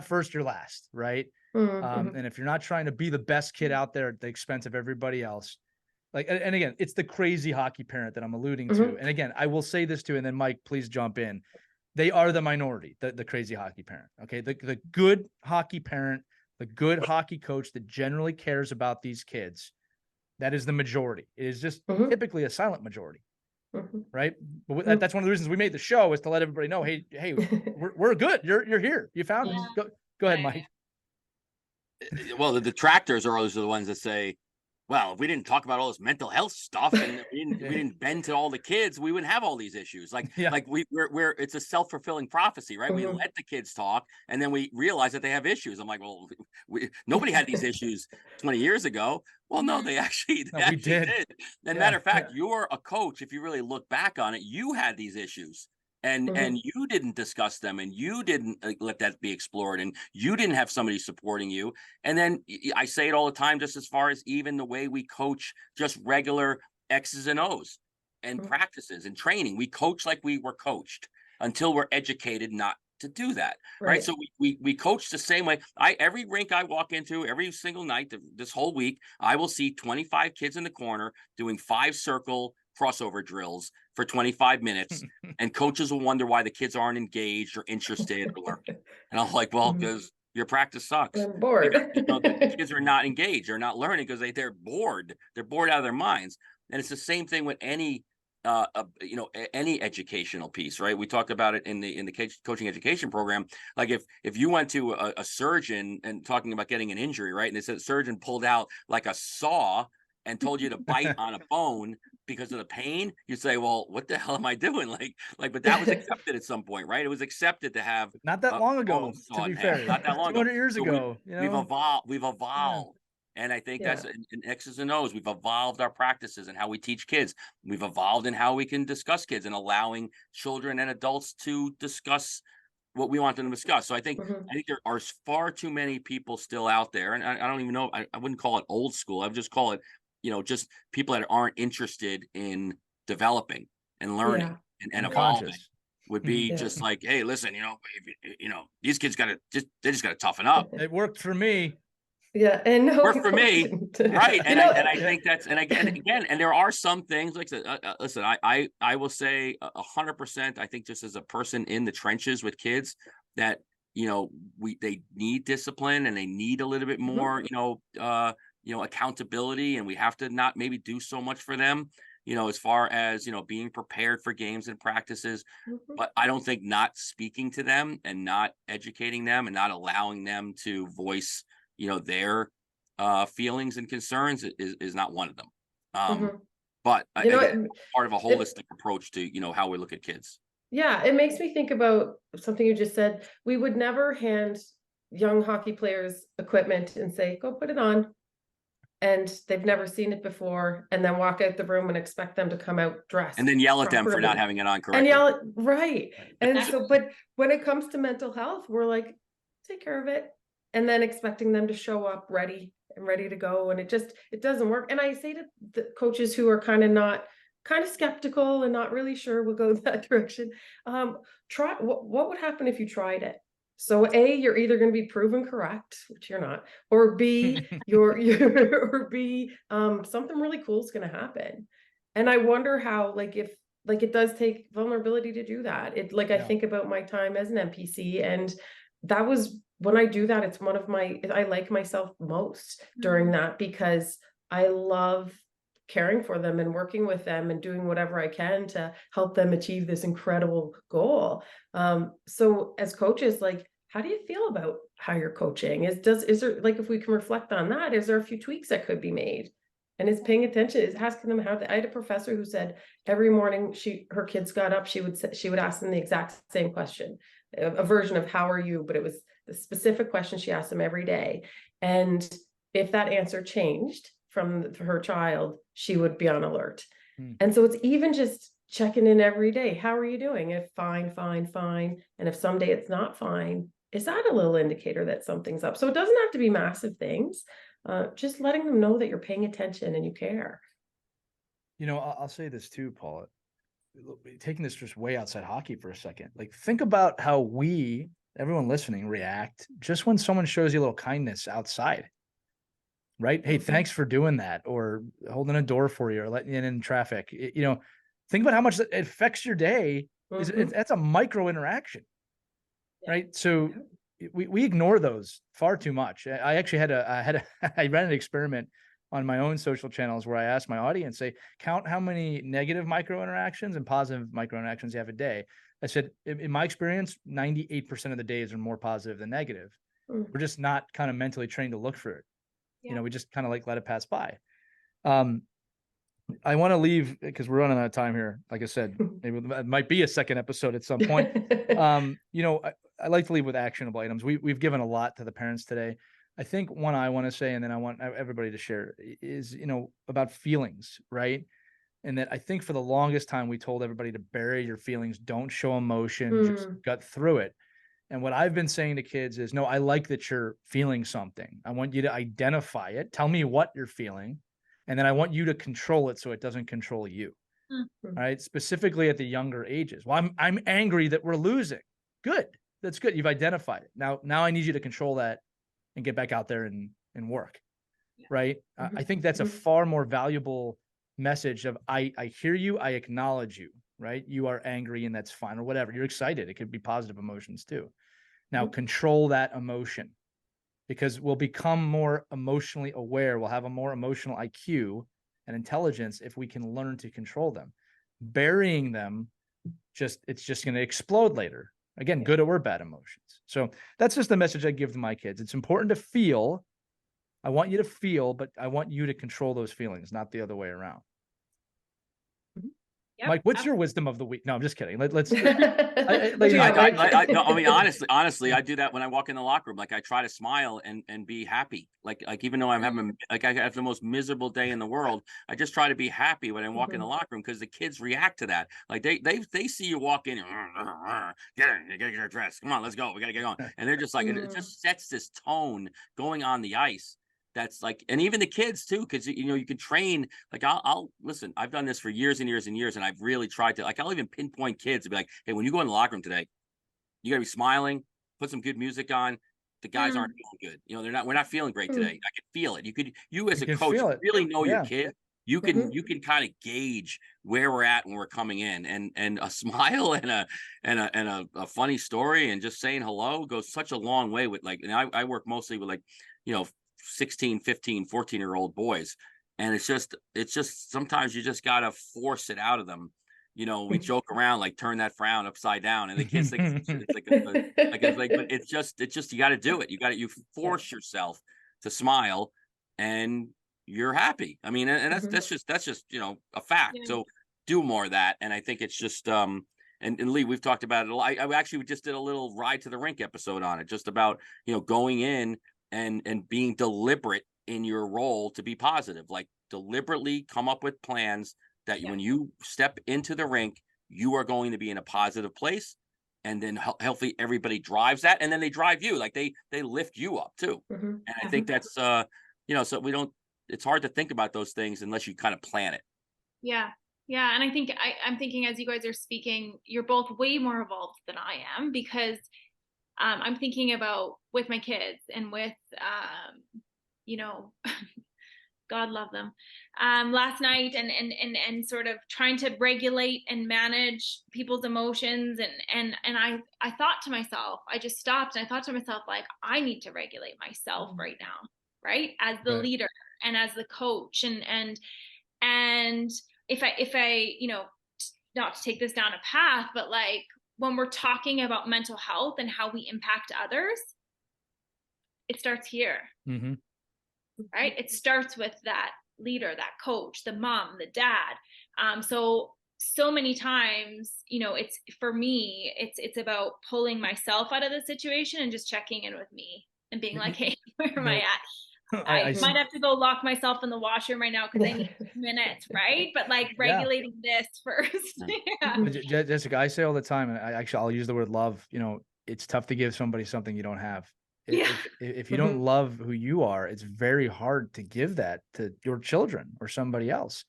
first, you're last, right? And if you're not trying to be the best kid out there at the expense of everybody else, like, and again, it's the crazy hockey parent that I'm alluding to. And again, I will say this too, and then Mike, please jump in. They are the minority, the crazy hockey parent. Okay, the good hockey parent, the good hockey coach that generally cares about these kids, that is the majority. It is just typically a silent majority. Right. But that's one of the reasons we made the show, is to let everybody know, hey, we're good. You're here. You found us. Go ahead, Mike. Well, the detractors are always the ones that say, well, if we didn't talk about all this mental health stuff and we didn't bend to all the kids, we wouldn't have all these issues. Like, we're it's a self-fulfilling prophecy, right? We let the kids talk, and then we realize that they have issues. I'm like, well, nobody had these issues 20 years ago. Well, no, they actually did. And matter of fact, you're a coach. If you really look back on it, you had these issues. And you didn't discuss them, and you didn't let that be explored, and you didn't have somebody supporting you. And then I say it all the time, just as far as even the way we coach just regular X's and O's and practices and training. We coach like we were coached until we're educated not to do that. Right. So we coach the same way. Every rink I walk into every single night, this whole week, I will see 25 kids in the corner doing 5-circle crossover drills for 25 minutes, and coaches will wonder why the kids aren't engaged or interested or learning. And I'm like, well, because your practice sucks. I'm bored. The kids are not engaged. They're not learning because they're bored. They're bored out of their minds. And it's the same thing with any any educational piece, right? We talked about it in the coaching education program. Like if you went to a surgeon and talking about getting an injury, right? And they said the surgeon pulled out like a saw and told you to bite on a bone because of the pain, you say, well, what the hell am I doing? But that was accepted at some point, right? It was accepted to have not that long ago, to be fair, not that long 200 ago. years ago. We've evolved. And I think that's in X's and O's. We've evolved our practices and how we teach kids. We've evolved in how we can discuss kids and allowing children and adults to discuss what we want them to discuss. So I think there are far too many people still out there, and I don't even know. I wouldn't call it old school. I would just call it, just people that aren't interested in developing and learning and evolving. Would be just like, hey, listen, these kids they just got to toughen up. It worked for me. Yeah, and work for me, right? And I think that's, and again, and there are some things like listen, I will say 100%. I think just as a person in the trenches with kids, that they need discipline and they need a little bit more, accountability, and we have to not maybe do so much for them, as far as being prepared for games and practices. But I don't think not speaking to them and not educating them and not allowing them to voice their feelings and concerns is not one of them. But again, part of a holistic approach to how we look at kids. Yeah, it makes me think about something you just said. We would never hand young hockey players equipment and say, go put it on, and they've never seen it before, and then walk out the room and expect them to come out dressed and then yell at them for not having it on correctly. And right. And so, but when it comes to mental health, we're like, take care of it. And then expecting them to show up ready to go. And it doesn't work. And I say to the coaches who are kind of skeptical and not really sure we'll go that direction, try what would happen if you tried it? So A, you're either going to be proven correct, which you're not, or B, or B, something really cool is going to happen. And I wonder how, if it does take vulnerability to do that. I think about my time as an NPC, and that was, when I do that, it's I like myself most during that, because I love caring for them and working with them and doing whatever I can to help them achieve this incredible goal. So as coaches, how do you feel about how you're coaching? Is there, if we can reflect on that, is there a few tweaks that could be made? And is paying attention, is asking them I had a professor who said every morning her kids got up, she would ask them the exact same question, a version of how are you, but it was the specific question she asked them every day. And if that answer changed from her child, she would be on alert. And so it's even just checking in every day. How are you doing? If fine. And if someday it's not fine, is that a little indicator that something's up? So it doesn't have to be massive things. Just letting them know that you're paying attention and you care. I'll say this too, Paula, taking this just way outside hockey for a second. Think about how everyone listening, react just when someone shows you a little kindness outside, right? Hey, thanks for doing that, or holding a door for you, or letting you in traffic. Think about how much it affects your day. That's a micro interaction, right? So we ignore those far too much. I actually I ran an experiment on my own social channels where I asked my audience, count how many negative micro interactions and positive micro interactions you have a day. I said, in my experience, 98% of the days are more positive than negative. We're just not kind of mentally trained to look for it. We just kind of let it pass by. I want to leave because we're running out of time here. Like I said, maybe it might be a second episode at some point. You know, I like to leave with actionable items. We've given a lot to the parents today. I think one I want to say, and then I want everybody to share, is, you know, about feelings, right? And that I think for the longest time we told everybody to bury your feelings, don't show emotion, just gut through it. And what I've been saying to kids is, no, I like that you're feeling something. I want you to identify it. Tell me what you're feeling. And then I want you to control it so it doesn't control you. Right? Specifically at the younger ages. Well, I'm angry that we're losing. Good. That's good. You've identified it. Now I need you to control that and get back out there and work. Right? I think that's a far more valuable message of I hear you, I acknowledge you, right? You are angry and that's fine, or whatever. You're excited. It could be positive emotions too. Now control that emotion, because we'll become more emotionally aware. We'll have a more emotional IQ and intelligence if we can learn to control them. Burying them, it's just going to explode later. Again, good or bad emotions. So that's just the message I give to my kids. It's important to feel. I want you to feel, but I want you to control those feelings, not the other way around. Yep. Mike, what's your wisdom of the week? No, I'm just kidding. Let's. I mean, honestly, I do that when I walk in the locker room. Like I try to smile and be happy. Like even though I'm having I have the most miserable day in the world, I just try to be happy when I walk in the locker room, because the kids react to that. Like they see you walk in, get your dress. Come on, let's go. We gotta get on. And they're just like, it just sets this tone going on the ice. That's like, and even the kids too, because you know you can train. Like I'll listen. I've done this for years and years and years, and I've really tried to. Like I'll even pinpoint kids and be like, "Hey, when you go in the locker room today, you gotta be smiling. Put some good music on. The guys aren't feeling good. You know, we're not feeling great today. I can feel it. You as a coach really know your kid. You can kind of gauge where we're at when we're coming in, and a smile and a funny story and just saying hello goes such a long way with like. And I work mostly with like, you know, 16, 15, 14-year-old boys. And it's just sometimes you just got to force it out of them. You know, we joke around like turn that frown upside down, and the kids think but it's just you got to do it. You force yourself to smile and you're happy. I mean, and that's just, you know, a fact. So do more of that. And I think it's just, and Lee, we've talked about it a lot. I actually just did a little ride to the rink episode on it, just about, you know, going in and being deliberate in your role to be positive. Like deliberately come up with plans that when you step into the rink, you are going to be in a positive place. And then hopefully everybody drives that, and then they drive you, like they lift you up too. And I think that's, you know, so it's hard to think about those things unless you kind of plan it. Yeah. And I think I'm thinking as you guys are speaking, you're both way more evolved than I am, because I'm thinking about with my kids and with, you know, God love them, last night and sort of trying to regulate and manage people's emotions. And I thought to myself, I just stopped and I thought to myself, like, I need to regulate myself right now, right? As the leader and as the coach. And if I, you know, not to take this down a path, but like, when we're talking about mental health and how we impact others, it starts here, right? It starts with that leader, that coach, the mom, the dad. So many times, you know, it's for me, it's about pulling myself out of the situation and just checking in with me and being like, hey, where am I at? I might have to go lock myself in the washroom right now because I need 2 minutes, right? But like regulating this first. Jessica, I say all the time, and I'll use the word love. You know, it's tough to give somebody something you don't have. If you don't love who you are, it's very hard to give that to your children or somebody else.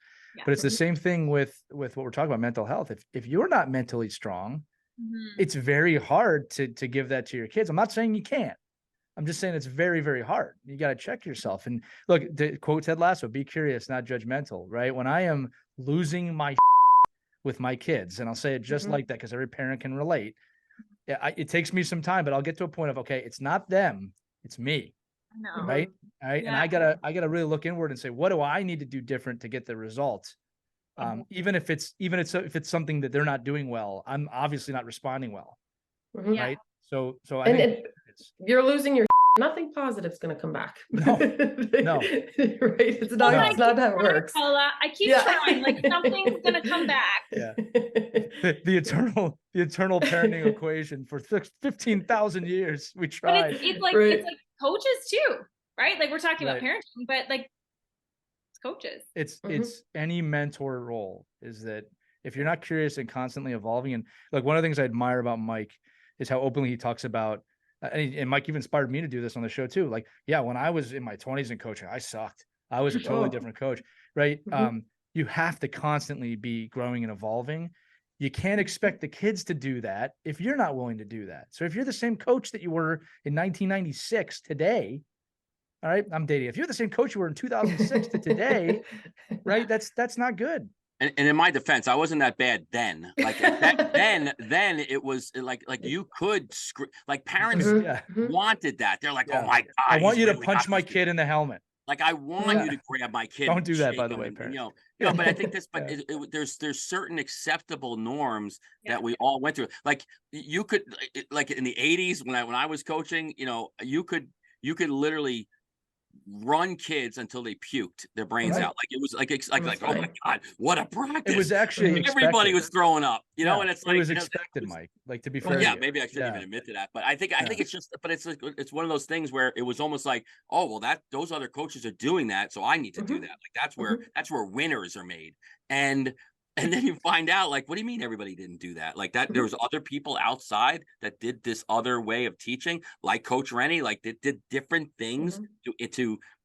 But it's the same thing with what we're talking about, mental health. If you're not mentally strong, it's very hard to give that to your kids. I'm not saying you can't. I'm just saying it's very, very hard. You got to check yourself. And look, to quote Ted Lasso, be curious, not judgmental, right? When I am losing my with my kids, and I'll say it just like that because every parent can relate. It takes me some time, but I'll get to a point of, okay, it's not them, it's me. Right. And I gotta really look inward and say, what do I need to do different to get the results? Even if it's something that they're not doing well, I'm obviously not responding well. Right. So I think you're losing your nothing positive is going to come back. No, no. Right? It's not, No. it's not how it works. Paula, I keep trying, like something's going to come back. Yeah. The eternal parenting equation for 15,000 years. We tried. But it's like, Right. it's like coaches too, right? Like we're talking about Right. parenting, but like it's coaches. It's any mentor role is that if you're not curious and constantly evolving, and like one of the things I admire about Mike is how openly he talks about, and Mike even inspired me to do this on the show too. Like, yeah, when I was in my 20s and coaching, I sucked. I was a totally different coach, right? You have to constantly be growing and evolving. You can't expect the kids to do that if you're not willing to do that. So if you're the same coach that you were in 1996 today, all right, I'm dating. If you're the same coach you were in 2006 to today, right? That's not good. And in my defense, I wasn't that bad then. Like then it was like you could like parents wanted that. They're like, oh my God, I want you to punch my kid in the helmet. Like I want you to grab my kid. Don't do that, by the way, parents. But I think this, but there's certain acceptable norms that we all went through. Like you could, like in the 80s when I was coaching, you could literally run kids until they puked their brains out. Like it was like oh my God, what a practice. It was actually everybody was throwing up, and it's like it was expected, Mike. Like to be fair. Yeah, maybe I shouldn't even admit to that. But I think it's just, but it's like, it's one of those things where it was almost like, oh well, those other coaches are doing that, so I need to do that. Like that's where winners are made. And then you find out, like, what do you mean everybody didn't do that? Like that, there was other people outside that did this other way of teaching, like Coach Renney, like they did different things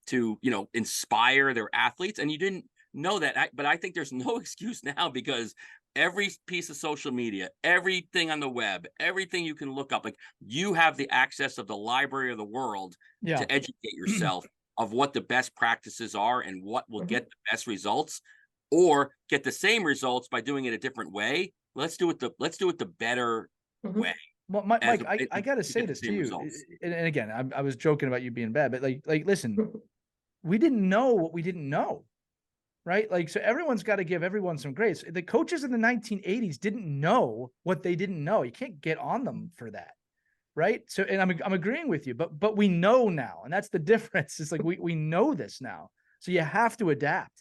to inspire their athletes. And you didn't know that. But I think there's no excuse now, because every piece of social media, everything on the web, everything you can look up, like you have the access of the library of the world to educate yourself of what the best practices are and what will get the best results. Or get the same results by doing it a different way. Let's do it the better way. Well, Mike, I got to say this to you. And again, I was joking about you being bad, but like, listen, we didn't know what we didn't know, right? Like, so everyone's got to give everyone some grace. The coaches in the 1980s didn't know what they didn't know. You can't get on them for that, right? So, and I'm agreeing with you, but we know now, and that's the difference. It's like we know this now, so you have to adapt.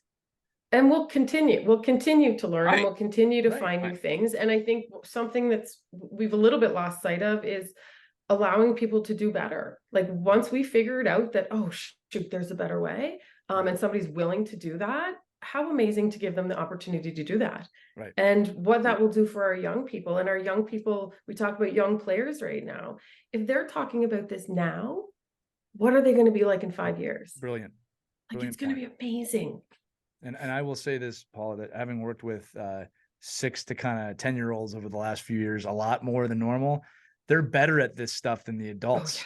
And we'll continue to learn, and we'll continue to find new things. And I think something that's we've a little bit lost sight of is allowing people to do better. Like once we figured out that, oh shoot, there's a better way, and somebody's willing to do that, how amazing to give them the opportunity to do that. Right. And what that will do for our young people. And our young people, we talk about young players right now. If they're talking about this now, what are they going to be like in 5 years? Brilliant. Like it's going to be amazing. And I will say this, Paula, that having worked with 6 to kind of 10-year-olds over the last few years, a lot more than normal, they're better at this stuff than the adults,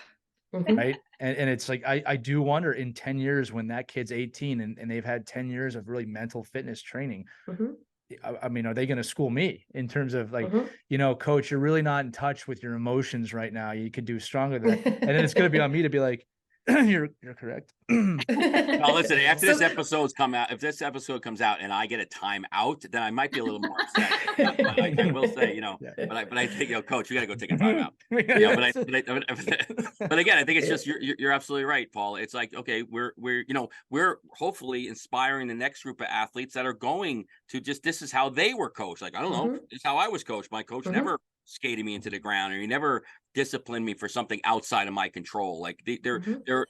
right? And it's like, I do wonder in 10 years when that kid's 18 and they've had 10 years of really mental fitness training, I mean, are they going to school me in terms of like, coach, you're really not in touch with your emotions right now. You could do stronger than that. And then it's going to be on me to be like, you're correct. Well, listen, after this episode's come out, if this episode comes out and I get a timeout, then I might be a little more upset. I will say, but I think, coach, you got to go take a timeout. But again, I think it's just, you're absolutely right, Paul. It's like, okay, we're hopefully inspiring the next group of athletes that are going to just, this is how they were coached. Like, I don't know, this is how I was coached. My coach never skated me into the ground, or he never disciplined me for something outside of my control. Like there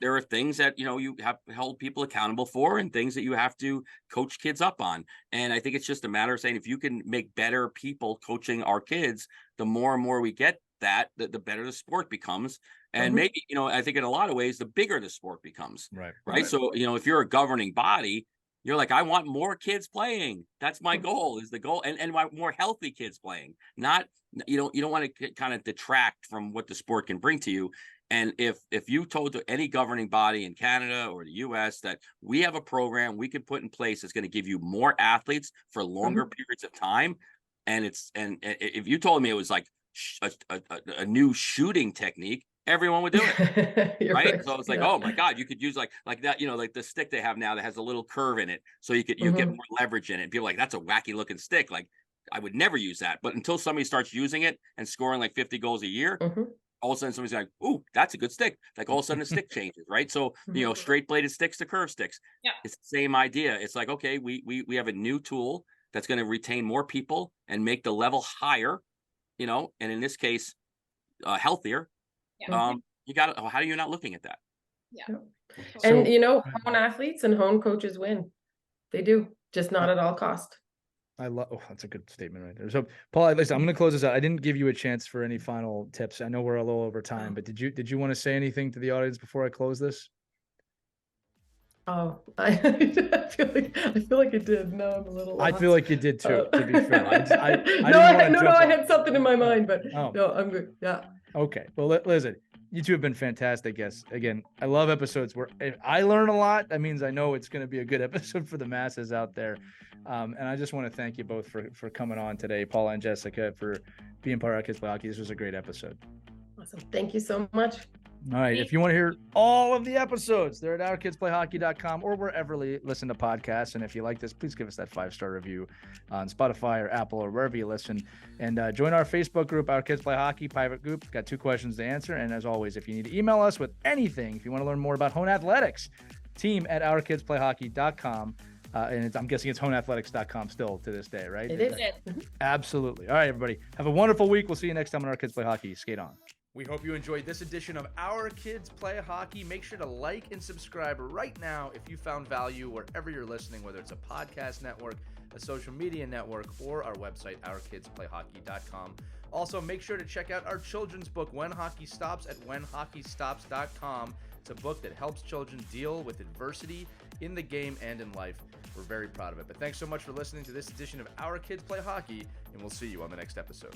are things that you have held people accountable for, and things that you have to coach kids up on. And I think it's just a matter of saying, if you can make better people coaching our kids, the more and more we get that, the better the sport becomes. And maybe I think in a lot of ways the bigger the sport becomes. Right. So if you're a governing body, you're like, I want more kids playing. That's my goal, is the goal. And more healthy kids playing. Not, you don't want to kind of detract from what the sport can bring to you. And if you told any governing body in Canada or the US that we have a program we can put in place that's going to give you more athletes for longer periods of time, and if you told me it was like a new shooting technique, everyone would do it. Right. So it's like, oh my God, you could use like that, like the stick they have now that has a little curve in it. So you get more leverage in it. People are like, that's a wacky looking stick. Like I would never use that. But until somebody starts using it and scoring like 50 goals a year, all of a sudden somebody's like, "Ooh, that's a good stick." Like all of a sudden the stick changes, right? So, straight bladed sticks to curved sticks. Yeah. It's the same idea. It's like, okay, we have a new tool that's going to retain more people and make the level higher, and in this case, healthier. Yeah. You got to, how are you not looking at that? Yeah. And hone athletes and hone coaches win. They do, just not at all cost. I love. Oh, that's a good statement right there. So, Paul, listen, I'm going to close this out. I didn't give you a chance for any final tips. I know we're a little over time, but did you want to say anything to the audience before I close this? Oh, I feel like it did. No, I'm a little lost. I feel like you did too. To be fair, I had something in my mind, but no, I'm good. Yeah. Okay. Well, listen, you two have been fantastic guests. Again, I love episodes where if I learn a lot. That means I know it's going to be a good episode for the masses out there. And I just want to thank you both for coming on today, Paula and Jessica, for being part of Our Kids Play Hockey. This was a great episode. Awesome. Thank you so much. All right. If you want to hear all of the episodes, they're at ourkidsplayhockey.com or wherever you listen to podcasts. And if you like this, please give us that 5-star review on Spotify or Apple or wherever you listen. And join our Facebook group, Our Kids Play Hockey private group. Got 2 questions to answer. And as always, if you need to email us with anything, if you want to learn more about Hone Athletics, team at ourkidsplayhockey.com. And I'm guessing it's honeathletics.com still to this day, right? It is. Absolutely. All right, everybody. Have a wonderful week. We'll see you next time on Our Kids Play Hockey. Skate on. We hope you enjoyed this edition of Our Kids Play Hockey. Make sure to like and subscribe right now if you found value wherever you're listening, whether it's a podcast network, a social media network, or our website, ourkidsplayhockey.com. Also, make sure to check out our children's book, When Hockey Stops, at whenhockeystops.com. It's a book that helps children deal with adversity in the game and in life. We're very proud of it. But thanks so much for listening to this edition of Our Kids Play Hockey, and we'll see you on the next episode.